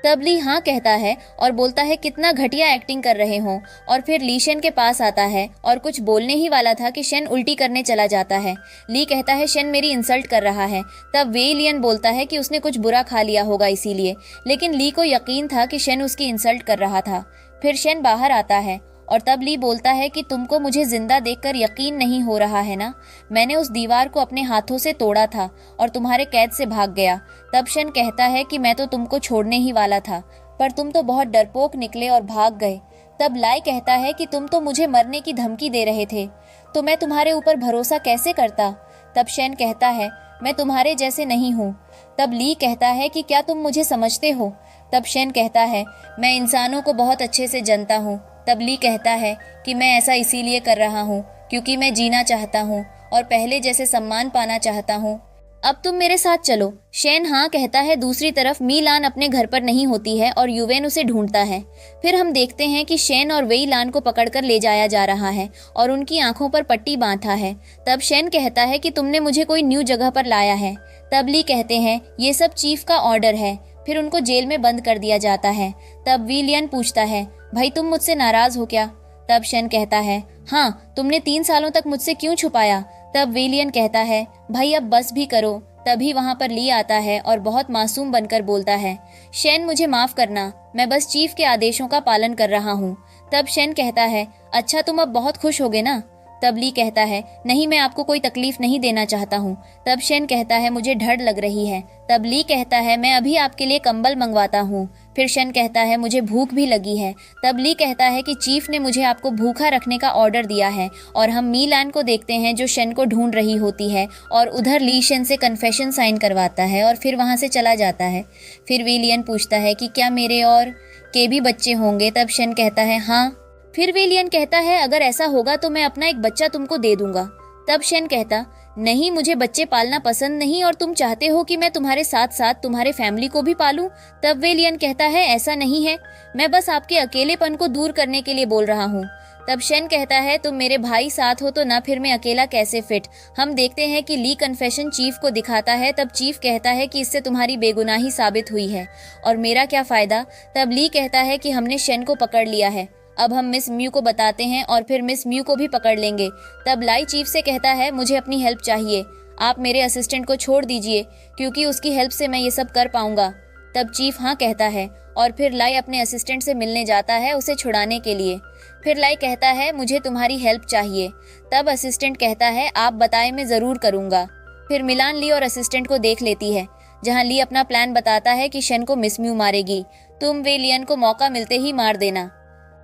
तब ली हाँ कहता है और बोलता है कितना घटिया एक्टिंग कर रहे हो। और फिर ली शेन के पास आता है और कुछ बोलने ही वाला था कि शेन उल्टी करने चला जाता है। ली कहता है शेन मेरी इंसल्ट कर रहा है। तब वेलियन बोलता है कि उसने कुछ बुरा खा लिया होगा इसीलिए, लेकिन ली को यकीन था कि शेन उसकी इंसल्ट कर रहा था। फिर शेन बाहर आता है और तब ली बोलता है कि तुमको मुझे जिंदा देखकर यकीन नहीं हो रहा है ना, मैंने उस दीवार को अपने हाथों से तोड़ा था और तुम्हारे कैद से भाग गया। तब शेन कहता है कि मैं तो तुमको छोड़ने ही वाला था पर तुम तो बहुत डरपोक निकले और भाग गए। तब लाई कहता है कि तुम तो मुझे मरने की धमकी दे रहे थे तो मैं तुम्हारे ऊपर भरोसा कैसे करता। तब शेन कहता है मैं तुम्हारे जैसे नहीं हूँ। तब ली कहता है कि क्या तुम मुझे समझते हो? तब शेन कहता है मैं इंसानों को बहुत अच्छे से जानता हूँ। तब ली कहता है कि मैं ऐसा इसीलिए कर रहा हूँ क्योंकि मैं जीना चाहता हूँ और पहले जैसे सम्मान पाना चाहता हूँ। अब तुम मेरे साथ चलो। शेन हाँ कहता है। दूसरी तरफ मीलान अपने घर पर नहीं होती है और युवेन उसे ढूंढता है। फिर हम देखते हैं कि शेन और वेईलान को पकड़कर ले जाया जा रहा है और उनकी आंखों पर पट्टी बांधा है। तब शेन कहता है कि तुमने मुझे कोई न्यू जगह पर लाया है। तब ली कहते हैं ये सब चीफ का ऑर्डर है। फिर उनको जेल में बंद कर दिया जाता है। तब विलियन पूछता है भाई तुम मुझसे नाराज हो क्या? तब शेन कहता है हाँ, तुमने 3 सालों तक मुझसे क्यों छुपाया? तब विलियन कहता है भाई अब बस भी करो। तभी वहां पर ली आता है और बहुत मासूम बनकर बोलता है शेन मुझे माफ करना, मैं बस चीफ के आदेशों का पालन कर रहा हूँ। तब शेन कहता है अच्छा तुम अब बहुत खुश होगे ना? तब ली कहता है नहीं, मैं आपको कोई तकलीफ नहीं देना चाहता हूँ। तब शेन कहता है मुझे डर लग रही है। तब ली कहता है मैं अभी आपके लिए कंबल मंगवाता हूँ। फिर शेन कहता है मुझे भूख भी लगी है। तब ली कहता है कि चीफ ने मुझे आपको भूखा रखने का ऑर्डर दिया है। और हम मीलान को देखते हैं जो शेन को ढूंढ रही होती है और उधर ली शेन से कन्फेशन साइन करवाता है और फिर वहाँ से चला जाता है। फिर विलियन पूछता है कि क्या मेरे और के भी बच्चे होंगे? तब शेन कहता है हाँ। फिर विलियन कहता है अगर ऐसा होगा तो मैं अपना एक बच्चा तुमको दे दूंगा। तब शेन कहता नहीं, मुझे बच्चे पालना पसंद नहीं और तुम चाहते हो कि मैं तुम्हारे साथ साथ तुम्हारे फैमिली को भी पालूं। तब विलियन कहता है ऐसा नहीं है, मैं बस आपके अकेलेपन को दूर करने के लिए बोल रहा हूँ। तब शेन कहता है तुम मेरे भाई साथ हो तो ना, फिर मैं अकेला कैसे फिट। हम देखते हैं कि ली कन्फेशन चीफ को दिखाता है। तब चीफ कहता है कि इससे तुम्हारी बेगुनाही साबित हुई है और मेरा क्या फायदा। तब ली कहता है कि हमने शेन को पकड़ लिया है, अब हम मिस म्यू को बताते हैं और फिर मिस म्यू को भी पकड़ लेंगे। तब लाई चीफ से कहता है मुझे अपनी हेल्प चाहिए, आप मेरे असिस्टेंट को छोड़ दीजिए क्योंकि उसकी हेल्प से मैं ये सब कर पाऊंगा। तब चीफ हाँ कहता है और फिर लाई अपने असिस्टेंट से मिलने जाता है उसे छुड़ाने के लिए। फिर लाई कहता है मुझे तुम्हारी हेल्प चाहिए। तब असिस्टेंट कहता है आप बताए मैं जरूर करूंगा। फिर मिलान ली और असिस्टेंट को देख लेती है जहाँ ली अपना प्लान बताता है कि शेन को मिस म्यू मारेगी, तुम विलियन को मौका मिलते ही मार देना।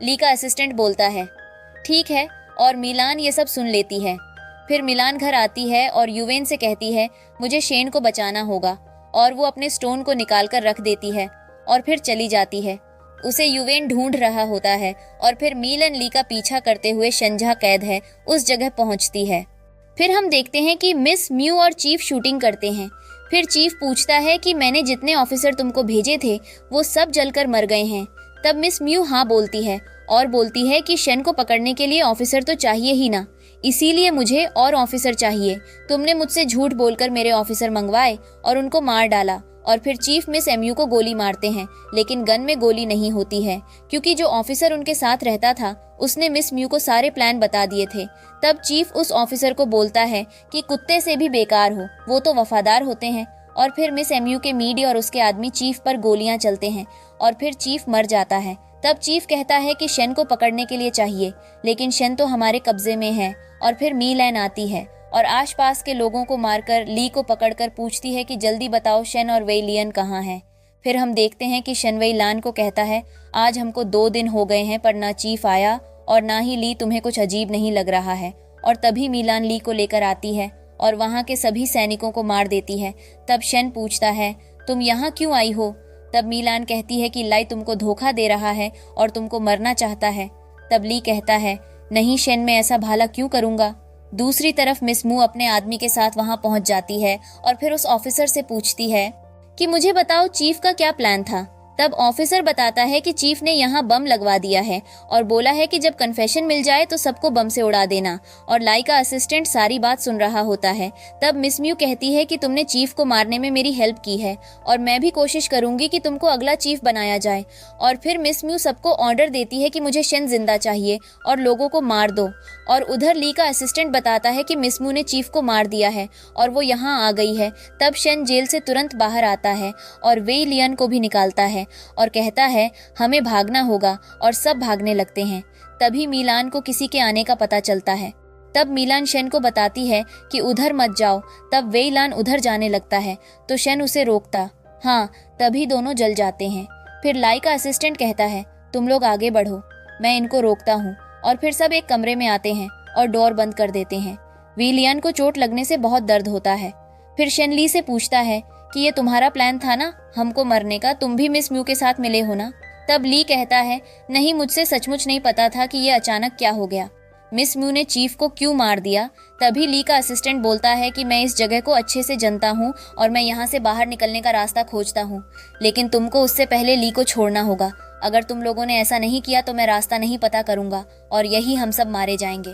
ली का असिस्टेंट बोलता है ठीक है और मिलान ये सब सुन लेती है। फिर मिलान घर आती है और युवेन से कहती है मुझे शेन को बचाना होगा और वो अपने स्टोन को निकाल कर रख देती है और फिर चली जाती है। उसे युवेन ढूंढ रहा होता है और फिर मीलन ली का पीछा करते हुए शंझा कैद है उस जगह पहुंचती है। फिर हम देखते हैं कि मिस म्यू और चीफ शूटिंग करते हैं। फिर चीफ पूछता है कि मैंने जितने ऑफिसर तुमको भेजे थे वो सब जलकर मर गए हैं। तब मिस म्यू हाँ बोलती है और बोलती है कि शेन को पकड़ने के लिए ऑफिसर तो चाहिए ही ना, इसीलिए मुझे और ऑफिसर चाहिए। तुमने मुझसे झूठ बोलकर मेरे ऑफिसर मंगवाए और उनको मार डाला। और फिर चीफ मिस एमयू को गोली मारते हैं लेकिन गन में गोली नहीं होती है क्योंकि जो ऑफिसर उनके साथ रहता था उसने मिस म्यू को सारे प्लान बता दिए थे। तब चीफ उस ऑफिसर को बोलता है कि कुत्ते से भी बेकार हो, वो तो वफादार होते हैं। और फिर मिस एमयू के मीडिया और उसके आदमी चीफ पर गोलियां चलते हैं और फिर चीफ मर जाता है। तब चीफ कहता है कि शेन को पकड़ने के लिए चाहिए लेकिन शेन तो हमारे कब्जे में है। और फिर मीलैन आती है और आसपास के लोगों को मारकर ली को पकड़कर पूछती है कि जल्दी बताओ शेन और वेलियन कहाँ हैं। फिर हम देखते हैं कि शेन वेइलान को कहता है आज हमको 2 दिन हो गए हैं पर ना चीफ आया और ना ही ली, तुम्हें कुछ अजीब नहीं लग रहा है। और तभी मीलान ली को लेकर आती है और वहाँ के सभी सैनिकों को मार देती है। तब शेन पूछता है तुम यहाँ क्यों आई हो? तब मीलान कहती है कि लाई तुमको धोखा दे रहा है और तुमको मरना चाहता है। तब ली कहता है नहीं शेन, मैं ऐसा भाला क्यों करूंगा। दूसरी तरफ मिस मू अपने आदमी के साथ वहां पहुंच जाती है और फिर उस ऑफिसर से पूछती है कि मुझे बताओ चीफ का क्या प्लान था। तब ऑफिसर बताता है कि चीफ ने यहाँ बम लगवा दिया है और बोला है कि जब कन्फेशन मिल जाए तो सबको बम से उड़ा देना। और लाई का असिस्टेंट सारी बात सुन रहा होता है। तब मिस म्यू कहती है कि तुमने चीफ को मारने में मेरी हेल्प की है और मैं भी कोशिश करूंगी कि तुमको अगला चीफ बनाया जाए। और फिर मिस म्यू सबको ऑर्डर देती है कि मुझे शेन जिंदा चाहिए और लोगों को मार दो। और उधर ली का असिस्टेंट बताता है कि मिस म्यू ने चीफ को मार दिया है और वो यहाँ आ गई है। तब शेन जेल से तुरंत बाहर आता है और वेई लियन को भी निकालता है और कहता है हमें भागना होगा और सब भागने लगते हैं। तभी मिलान को किसी के आने का पता चलता है। तब मिलान शेन को बताती है कि उधर मत जाओ। तब वेइलान उधर जाने लगता है तो शेन उसे रोकता। हाँ, तभी दोनों जल जाते हैं। फिर लाई का असिस्टेंट कहता है तुम लोग आगे बढ़ो, मैं इनको रोकता हूँ। और फिर सब एक कमरे में आते हैं और डोर बंद कर देते हैं। विलियन को चोट लगने से बहुत दर्द होता है। फिर शेन ली से पूछता है कि ये तुम्हारा प्लान था ना हमको मरने का, तुम भी मिस म्यू के साथ मिले हो ना। तब ली कहता है नहीं, मुझसे सचमुच नहीं पता था कि ये अचानक क्या हो गया। मिस म्यू ने चीफ को क्यों मार दिया। तभी ली का असिस्टेंट बोलता है कि मैं इस जगह को अच्छे से जानता हूँ और मैं यहाँ से बाहर निकलने का रास्ता खोजता हूँ, लेकिन तुमको उससे पहले ली को छोड़ना होगा। अगर तुम लोगों ने ऐसा नहीं किया तो मैं रास्ता नहीं पता करूंगा और यही हम सब मारे जाएंगे।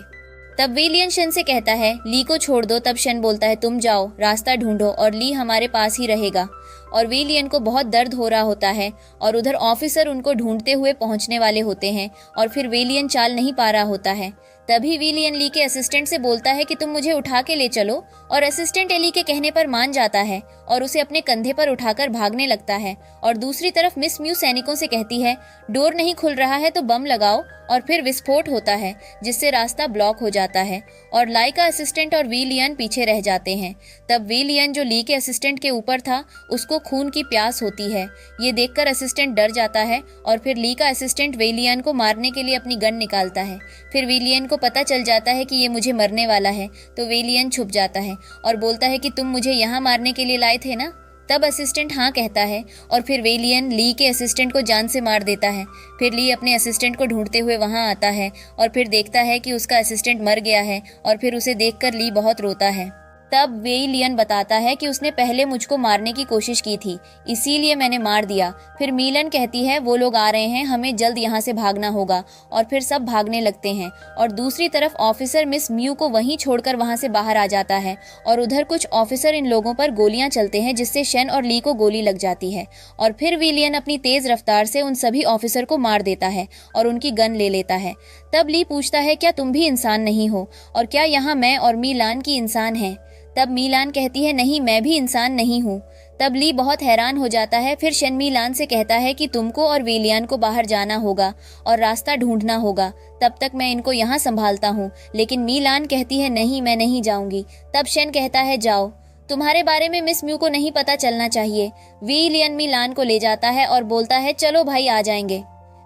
तब विलियन शन से कहता है ली को छोड़ दो। तब शन बोलता है तुम जाओ, रास्ता ढूंढो और ली हमारे पास ही रहेगा। और विलियन को बहुत दर्द हो रहा होता है और उधर ऑफिसर उनको ढूंढते हुए पहुंचने वाले होते हैं और फिर विलियन चाल नहीं पा रहा होता है। तभी विलियन ली के असिस्टेंट से बोलता है कि तुम मुझे उठा के ले चलो और असिस्टेंट एली के कहने पर मान जाता है और उसे अपने कंधे पर उठाकर भागने लगता है। और दूसरी तरफ मिस म्यू सैनिकों से कहती है डोर नहीं खुल रहा है तो बम लगाओ और फिर विस्फोट होता है जिससे रास्ता ब्लॉक हो जाता है और लाई का असिस्टेंट और विलियन पीछे रह जाते हैं। तब विलियन जो ली के असिस्टेंट के ऊपर था उसको खून की प्यास होती है। ये देखकर असिस्टेंट डर जाता है और फिर ली का असिस्टेंट विलियन को मारने के लिए अपनी गन निकालता है। फिर विलियन को पता चल जाता है कि ये मुझे मरने वाला है तो विलियन छुप जाता है और बोलता है कि तुम मुझे यहाँ मारने के लिए लाए थे ना। तब असिस्टेंट हाँ कहता है और फिर विलियन ली के असिस्टेंट को जान से मार देता है। फिर ली अपने असिस्टेंट को ढूंढते हुए वहाँ आता है और फिर देखता है कि उसका असिस्टेंट मर गया है और फिर उसे देखकर ली बहुत रोता है। तब विलियन बताता है कि उसने पहले मुझको मारने की कोशिश की थी, इसीलिए मैंने मार दिया। फिर मीलन कहती है वो लोग आ रहे हैं, हमें जल्द यहाँ से भागना होगा और फिर सब भागने लगते हैं। और दूसरी तरफ ऑफिसर मिस म्यू को वहीं छोड़कर वहाँ से बाहर आ जाता है और उधर कुछ ऑफिसर इन लोगों पर गोलियां चलते हैं जिससे शन और ली को गोली लग जाती है। और फिर विलियन अपनी तेज रफ्तार से उन सभी ऑफिसर को मार देता है और उनकी गन ले लेता है। तब ली पूछता है क्या तुम भी इंसान नहीं हो और क्या यहाँ मैं और मीलान की इंसान है। तब मीलान कहती है नहीं, मैं भी इंसान नहीं हूँ। तब ली बहुत हैरान हो जाता है। फिर शन मीलान से कहता है कि तुमको और विलियन को बाहर जाना होगा और रास्ता ढूंढना होगा, तब तक मैं इनको यहाँ संभालता हूँ। लेकिन मीलान कहती है नहीं, मैं नहीं जाऊंगी। तब शन कहता है जाओ, तुम्हारे बारे में मिस म्यू को नहीं पता चलना चाहिए। विलियन मीलान को ले जाता है और बोलता है चलो भाई आ जाएंगे।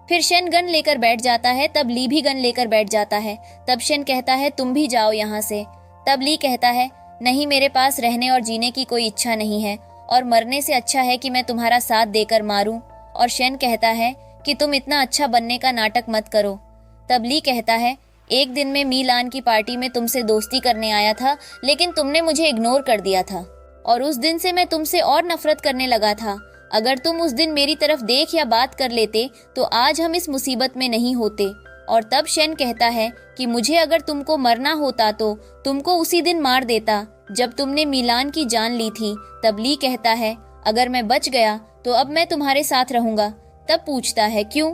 फिर शन गन लेकर बैठ जाता है। तब ली भी गन लेकर बैठ जाता है। तब शन कहता है तुम भी जाओ यहाँ से। तब ली कहता है नहीं, मेरे पास रहने और जीने की कोई इच्छा नहीं है और मरने से अच्छा है कि मैं तुम्हारा साथ देकर मारूं। और शन कहता है कि तुम इतना अच्छा बनने का नाटक मत करो। तब ली कहता है एक दिन में मीलान की पार्टी में तुमसे दोस्ती करने आया था, लेकिन तुमने मुझे इग्नोर कर दिया था और उस दिन से मैं तुमसे और नफरत करने लगा था। अगर तुम उस दिन मेरी तरफ देख या बात कर लेते तो आज हम इस मुसीबत में नहीं होते। और तब शन कहता है कि मुझे अगर तुमको मरना होता तो तुमको उसी दिन मार देता जब तुमने मीलान की जान ली थी। तब ली कहता है अगर मैं बच गया तो अब मैं तुम्हारे साथ रहूंगा। तब पूछता है क्यों।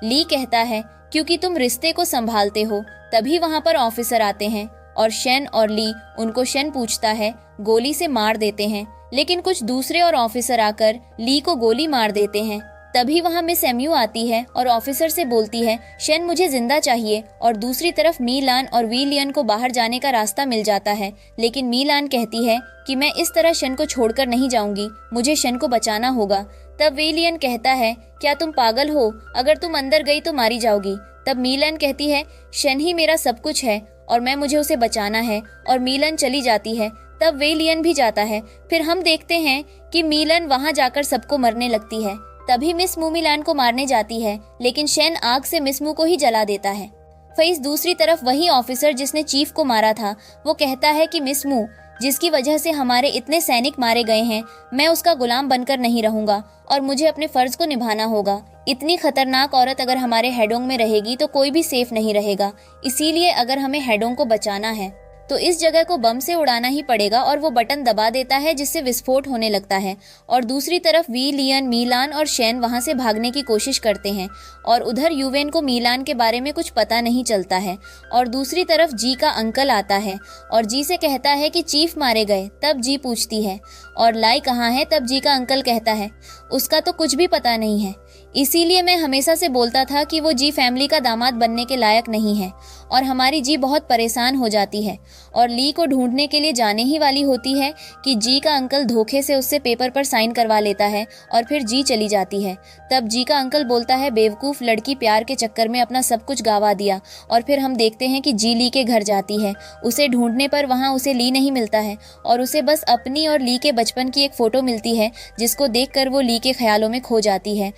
ली कहता है क्योंकि तुम रिश्ते को संभालते हो। तभी वहाँ पर ऑफिसर आते हैं और शन और ली उनको शन पूछता है गोली से मार देते हैं, लेकिन कुछ दूसरे और ऑफिसर आकर ली को गोली मार देते हैं। तभी वहाँ मिस एम्यू आती है और ऑफिसर से बोलती है शन मुझे जिंदा चाहिए। और दूसरी तरफ मीलान और विलियन को बाहर जाने का रास्ता मिल जाता है, लेकिन मीलान कहती है कि मैं इस तरह शन को छोड़कर नहीं जाऊंगी, मुझे शन को बचाना होगा। तब विलियन कहता है क्या तुम पागल हो, अगर तुम अंदर गई तो मारी जाओगी। तब मीलन कहती है शन ही मेरा सब कुछ है और मुझे उसे बचाना है। और मीलन चली जाती है। तब विलियन भी जाता है। फिर हम देखते हैं कि मीलन वहाँ जाकर सबको मरने लगती है। तभी मिस म्यू मीलान को मारने जाती है, लेकिन शन आग से मिस म्यू को ही जला देता है। फिर दूसरी तरफ वही ऑफिसर जिसने चीफ को मारा था वो कहता है कि मिस म्यू जिसकी वजह से हमारे इतने सैनिक मारे गए हैं, मैं उसका गुलाम बनकर नहीं रहूंगा और मुझे अपने फर्ज को निभाना होगा। इतनी खतरनाक औरत अगर हमारे हेडोंग में रहेगी तो कोई भी सेफ नहीं रहेगा। इसीलिए अगर हमें हेडोंग को बचाना है तो इस जगह को बम से उड़ाना ही पड़ेगा। और वो बटन दबा देता है जिससे विस्फोट होने लगता है। और दूसरी तरफ विलियन, मीलान और शन वहां से भागने की कोशिश करते हैं और उधर यूवेन को मीलान के बारे में कुछ पता नहीं चलता है। और दूसरी तरफ जी का अंकल आता है और जी से कहता है कि चीफ मारे गए। तब जी पूछती है और लाई कहाँ है। तब जी का अंकल कहता है उसका तो कुछ भी पता नहीं है, इसीलिए मैं हमेशा से बोलता था कि वो जी फैमिली का दामाद बनने के लायक नहीं है। और हमारी जी बहुत परेशान हो जाती है और ली को ढूंढने के लिए जाने ही वाली होती है कि जी का अंकल धोखे से उससे पेपर पर साइन करवा लेता है और फिर जी चली जाती है। तब जी का अंकल बोलता है बेवकूफ लड़की, प्यार के चक्कर में अपना सब कुछ गंवा दिया। और फिर हम देखते हैं कि जी ली के घर जाती है। उसे ढूंढने पर वहाँ उसे ली नहीं मिलता है और उसे बस अपनी और ली के बचपन की एक फोटो मिलती है जिसको देखकर वो ली के ख्यालों में खो जाती है।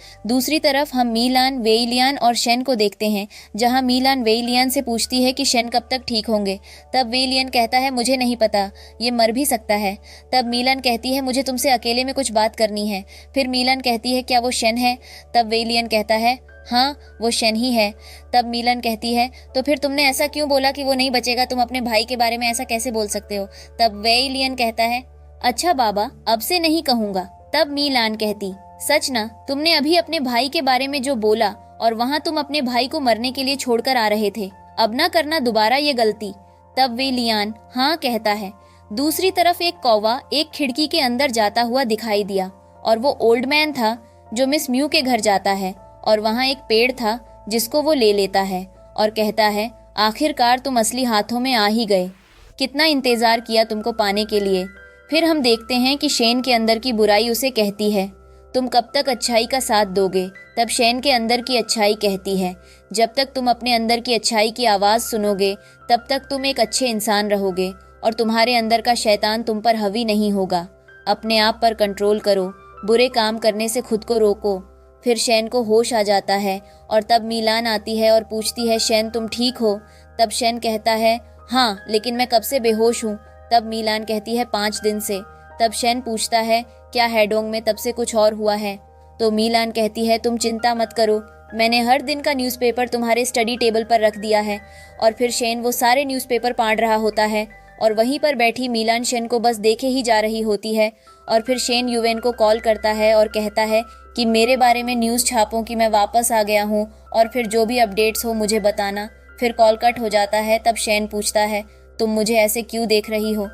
दूसरी तरफ हम मीलान, वेइलियान और शेन को देखते हैं, जहां मीलान वेइलियान से पूछती है कि शेन कब तक ठीक होंगे। तब वेइलियान कहता है मुझे नहीं पता, ये मर भी सकता है। तब मीलान कहती है मुझे तुमसे अकेले में कुछ बात करनी है। फिर मीलान कहती है क्या वो शेन है? तब वेइलियान कहता है हाँ वो शेन ही है। तब मीलान कहती है तो फिर तुमने ऐसा क्यों बोला कि वो नहीं बचेगा? तुम अपने भाई के बारे में ऐसा कैसे बोल सकते हो? तब वेइलियान कहता है अच्छा बाबा, अब से नहीं कहूंगा। तब मीलान कहती सच ना, तुमने अभी अपने भाई के बारे में जो बोला और वहाँ तुम अपने भाई को मरने के लिए छोड़कर आ रहे थे, अब ना करना दोबारा ये गलती। तब वेइलियान हाँ कहता है। दूसरी तरफ एक कौवा एक खिड़की के अंदर जाता हुआ दिखाई दिया और वो ओल्ड मैन था जो मिस म्यू के घर जाता है, और वहाँ एक पेड़ था जिसको वो ले लेता है और कहता है आखिरकार तुम असली हाथों में आ ही गए, कितना इंतजार किया तुमको पाने के लिए। फिर हम देखते हैं कि शेन के अंदर की बुराई उसे कहती है तुम कब तक अच्छाई का साथ दोगे? तब शेन के अंदर की अच्छाई कहती है जब तक तुम अपने अंदर की अच्छाई की आवाज़ सुनोगे तब तक तुम एक अच्छे इंसान रहोगे और तुम्हारे अंदर का शैतान तुम पर हावी नहीं होगा। अपने आप पर कंट्रोल करो, बुरे काम करने से खुद को रोको। फिर शेन को होश आ जाता है और तब मीलान आती है और पूछती है शेन तुम ठीक हो? तब शेन कहता है हाँ, लेकिन मैं कब से बेहोश हूँ। तब मीलान कहती है 5 दिन से। तब शेन पूछता है क्या हैडोंग में तब से कुछ और हुआ है? तो मीलान कहती है तुम चिंता मत करो, मैंने हर दिन का न्यूज़पेपर तुम्हारे स्टडी टेबल पर रख दिया है। और फिर शेन वो सारे न्यूज़पेपर पढ़ रहा होता है और वहीं पर बैठी मीलान शेन को बस देखे ही जा रही होती है। और फिर शेन युवेन को कॉल करता है और कहता है कि मेरे बारे में न्यूज़ छापो कि मैं वापस आ गया हूँ और फिर जो भी अपडेट्स हो मुझे बताना। फिर कॉल कट हो जाता है। तब शेन पूछता है तुम मुझे ऐसे क्यों देख रही हो?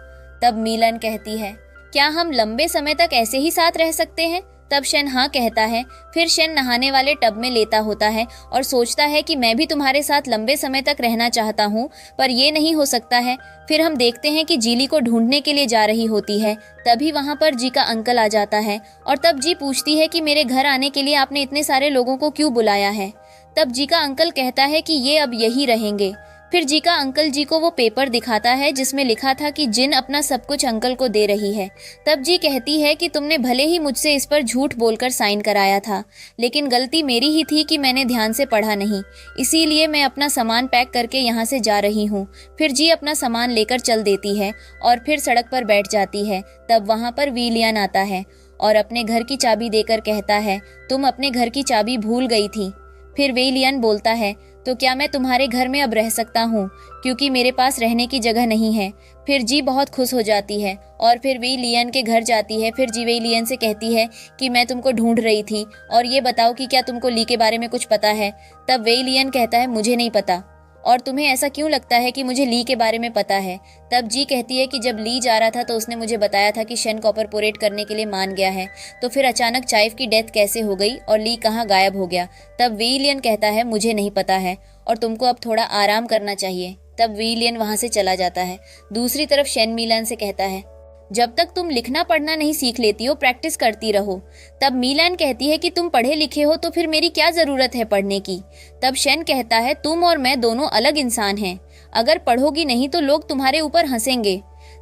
तब मीलान कहती है क्या हम लंबे समय तक ऐसे ही साथ रह सकते हैं? तब शेन हाँ कहता है। फिर शेन नहाने वाले टब में लेटा होता है और सोचता है कि मैं भी तुम्हारे साथ लंबे समय तक रहना चाहता हूँ, पर ये नहीं हो सकता है। फिर हम देखते हैं कि जीली को ढूंढने के लिए जा रही होती है। तभी वहाँ पर जी का अंकल आ जाता है और तब जी पूछती है कि मेरे घर आने के लिए आपने इतने सारे लोगों को क्यों बुलाया है? तब जी का अंकल कहता है कि ये अब यही रहेंगे। फिर जी का अंकल जी को वो पेपर दिखाता है जिसमें लिखा था कि जिन अपना सब कुछ अंकल को दे रही है। तब जी कहती है कि तुमने भले ही मुझसे इस पर झूठ बोलकर साइन कराया था, लेकिन गलती मेरी ही थी कि मैंने ध्यान से पढ़ा नहीं, इसीलिए मैं अपना सामान पैक करके यहाँ से जा रही हूँ। फिर जी अपना सामान लेकर चल देती है और फिर सड़क पर बैठ जाती है। तब वहाँ पर वेइलियान आता है और अपने घर की चाबी देकर कहता है तुम अपने घर की चाबी भूल गई थी। फिर वेइलियान बोलता है तो क्या मैं तुम्हारे घर में अब रह सकता हूँ, क्योंकि मेरे पास रहने की जगह नहीं है। फिर जी बहुत खुश हो जाती है और फिर वेइलियान के घर जाती है। फिर जी वेइलियान से कहती है कि मैं तुमको ढूंढ रही थी और ये बताओ कि क्या तुमको ली के बारे में कुछ पता है? तब वेइलियान कहता है मुझे नहीं पता। और तुम्हें ऐसा क्यों लगता है कि मुझे ली के बारे में पता है? तब जी कहती है कि जब ली जा रहा था तो उसने मुझे बताया था कि शेन कॉपरपोरेट करने के लिए मान गया है, तो फिर अचानक चाइव की डेथ कैसे हो गई और ली कहाँ गायब हो गया? तब वेइलियन कहता है मुझे नहीं पता है और तुमको अब थोड़ा आराम करना चाहिए। तब वेइलियन वहाँ से चला जाता है। दूसरी तरफ शेन मीलान से कहता है जब तक तुम लिखना पढ़ना नहीं सीख लेती हो प्रैक्टिस करती रहो। तब मीलान कहती है कि तुम पढ़े लिखे हो तो फिर मेरी क्या जरूरत है पढ़ने की? तब शेन कहता है तुम और मैं दोनों अलग इंसान हैं, अगर पढ़ोगी नहीं तो लोग तुम्हारे ऊपर हंसेंगे।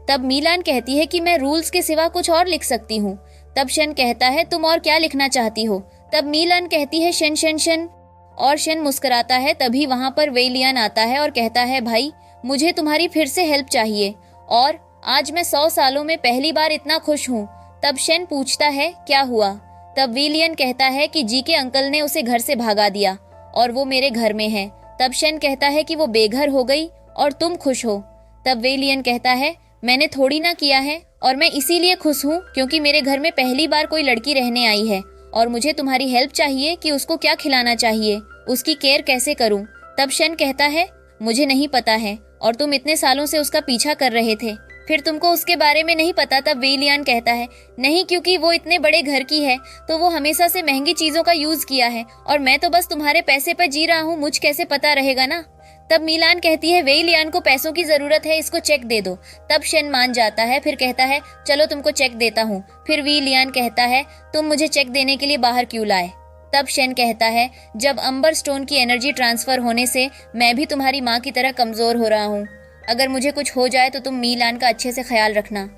तब मीलान कहती है कि मैं रूल्स के सिवा कुछ और लिख सकती हूँ। तब शेन कहता है तुम और क्या लिखना चाहती हो? तब मीलान कहती है शेन शेन शेन, और शेन मुस्कुराता है। तभी वहाँ पर वेइलियान आता है और कहता है भाई मुझे तुम्हारी फिर से हेल्प चाहिए और आज मैं 100 सालों में पहली बार इतना खुश हूँ। तब शेन पूछता है क्या हुआ? तब वेइलियन कहता है कि जी के अंकल ने उसे घर से भागा दिया और वो मेरे घर में है। तब शेन कहता है कि वो बेघर हो गई और तुम खुश हो। तब वेइलियन कहता है मैंने थोड़ी ना किया है और मैं इसीलिए खुश हूँ क्योंकि मेरे घर में पहली बार कोई लड़की रहने आई है और मुझे तुम्हारी हेल्प चाहिए कि उसको क्या खिलाना चाहिए, उसकी केयर कैसे करूँ। तब शेन कहता है मुझे नहीं पता है और तुम इतने सालों से उसका पीछा कर रहे थे, फिर तुमको उसके बारे में नहीं पता। तब वेइलियान कहता है नहीं, क्योंकि वो इतने बड़े घर की है तो वो हमेशा से महंगी चीजों का यूज किया है और मैं तो बस तुम्हारे पैसे पर जी रहा हूँ, मुझ कैसे पता रहेगा ना। तब मीलान कहती है वेइलियान को पैसों की जरूरत है, इसको चेक दे दो। तब शेन मान जाता है, फिर कहता है चलो तुमको चेक देता हूँ। फिर वेइलियान कहता है तुम मुझे चेक देने के लिए बाहर क्यों लाए? तब शेन कहता है जब अंबर स्टोन की एनर्जी ट्रांसफर होने से मैं भी तुम्हारी माँ की तरह कमजोर हो रहा हूँ, अगर मुझे कुछ हो जाए तो तुम मीलान का अच्छे से ख्याल रखना।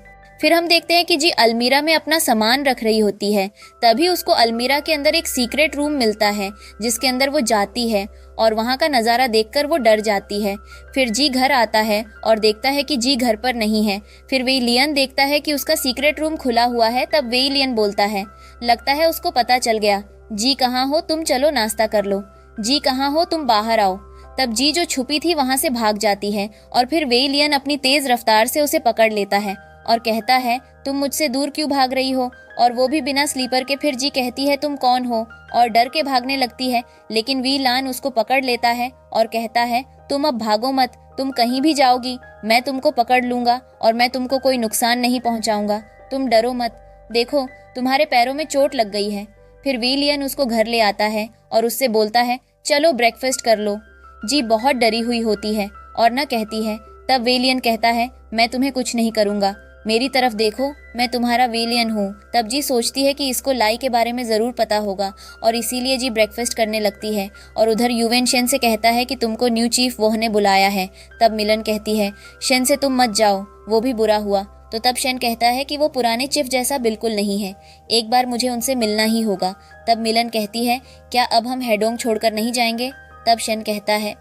फिर हम देखते हैं कि जी अलमीरा में अपना सामान रख रही होती है। तभी उसको अलमीरा के अंदर एक सीक्रेट रूम मिलता है जिसके अंदर वो जाती है और वहाँ का नज़ारा देखकर वो डर जाती है। फिर जी घर आता है और देखता है कि जी घर पर नहीं है। फिर वेई लियन देखता है कि उसका सीक्रेट रूम खुला हुआ है। तब वेई लियन बोलता है, लगता है उसको पता चल गया। जी कहाँ हो तुम, चलो नाश्ता कर लो। जी कहाँ हो तुम, बाहर आओ। तब जी जो छुपी थी वहाँ से भाग जाती है और फिर वेई लियन अपनी तेज रफ्तार से उसे पकड़ लेता है और कहता है, तुम मुझसे दूर क्यों भाग रही हो, और वो भी बिना स्लीपर के। फिर जी कहती है, तुम कौन हो, और डर के भागने लगती है। लेकिन वी लान उसको पकड़ लेता है और कहता है, तुम अब भागो मत, तुम कहीं भी जाओगी मैं तुमको पकड़ लूंगा और मैं तुमको कोई नुकसान नहीं पहुंचाऊंगा, तुम डरो मत, देखो तुम्हारे पैरों में चोट लग गई है। फिर वी लियन उसको घर ले आता है और उससे बोलता है, चलो ब्रेकफास्ट कर लो। जी बहुत डरी हुई होती है और न कहती है। तब वे लियन कहता है, मैं तुम्हें कुछ नहीं करूंगा, मेरी तरफ देखो, मैं तुम्हारा वे लियन हूँ। तब जी सोचती है कि इसको लाई के बारे में ज़रूर पता होगा और इसीलिए जी ब्रेकफास्ट करने लगती है। और उधर युवेन शेन से कहता है कि तुमको न्यू चीफ वोह ने बुलाया है। तब मिलन कहती है, शेन से तुम मत जाओ, वो भी बुरा हुआ। तो तब शेन कहता है कि वो पुराने चीफ जैसा बिल्कुल नहीं है, एक बार मुझे उनसे मिलना ही होगा। तब मिलन कहती है, क्या अब हम हेडोंग छोड़कर नहीं जाएंगे। तब शेन कहता है,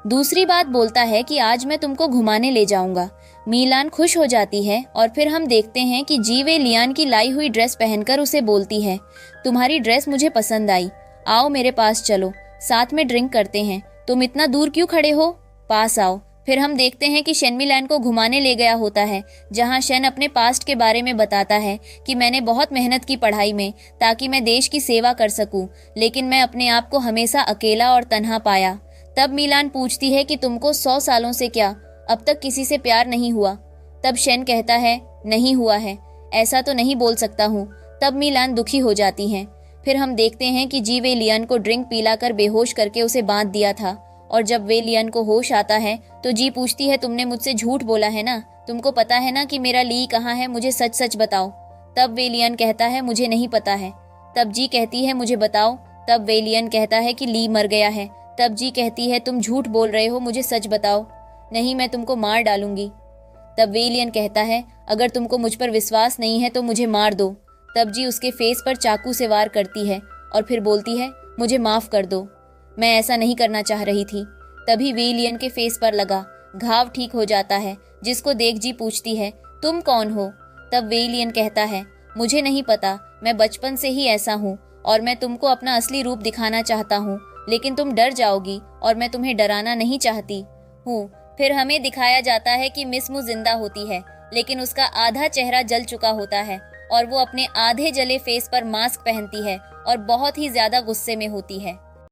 दूसरी बात बोलता है कि आज मैं तुमको घुमाने ले जाऊंगा। मीलान खुश हो जाती है और फिर हम देखते हैं कि जी वे लियान की लाई हुई ड्रेस पहनकर उसे बोलती है, तुम्हारी ड्रेस मुझे पसंद आई, आओ मेरे पास चलो, साथ में ड्रिंक करते हैं, तुम इतना दूर क्यों खड़े हो, पास आओ। फिर हम देखते हैं कि शेन मिलान को घुमाने ले गया होता है, जहां शेन अपने पास्ट के बारे में बताता है कि मैंने बहुत मेहनत की पढ़ाई में ताकि मैं देश की सेवा कर सकूं, लेकिन मैं अपने आप को हमेशा अकेला और तन्हा पाया। तब मिलान पूछती है कि तुमको 100 सालों से क्या अब तक किसी से प्यार नहीं हुआ। तब शेन कहता है, नहीं हुआ है, ऐसा तो नहीं बोल सकता हूँ। तब मिलान दुखी हो जाती हैं। फिर हम देखते हैं कि जी वे लियन को ड्रिंक पिलाकर बेहोश करके उसे बांध दिया था और जब वे लियन को होश आता है तो जी पूछती है, तुमने मुझसे झूठ बोला है ना, तुमको पता है ना कि मेरा ली कहाँ है, मुझे सच सच बताओ। तब वे लियन कहता है, मुझे नहीं पता है। तब जी कहती है, मुझे बताओ। तब वे लियन कहता है कि ली मर गया है। तब जी कहती है, तुम झूठ बोल रहे हो, मुझे सच बताओ, नहीं मैं तुमको मार डालूंगी। तब वे लियन कहता है, अगर तुमको मुझ पर विश्वास नहीं है तो मुझे मार दो। तब जी उसके फेस पर चाकू से वार करती है और फिर बोलती है, मुझे माफ कर दो, मैं ऐसा नहीं करना चाह रही थी। तभी वे लियन के फेस पर लगा घाव ठीक हो जाता है, जिसको देख जी पूछती है, तुम कौन हो। तब वे लियन कहता है, मुझे नहीं पता, मैं बचपन से ही ऐसा हूँ और मैं तुमको अपना असली रूप दिखाना चाहता हूँ, लेकिन तुम डर जाओगी और मैं तुम्हें डराना नहीं चाहती हूँ। फिर हमें दिखाया जाता है कि मिस मू जिंदा होती है, लेकिन उसका आधा चेहरा जल चुका होता है और वो अपने आधे जले फेस पर मास्क पहनती है और बहुत ही ज्यादा गुस्से में होती है।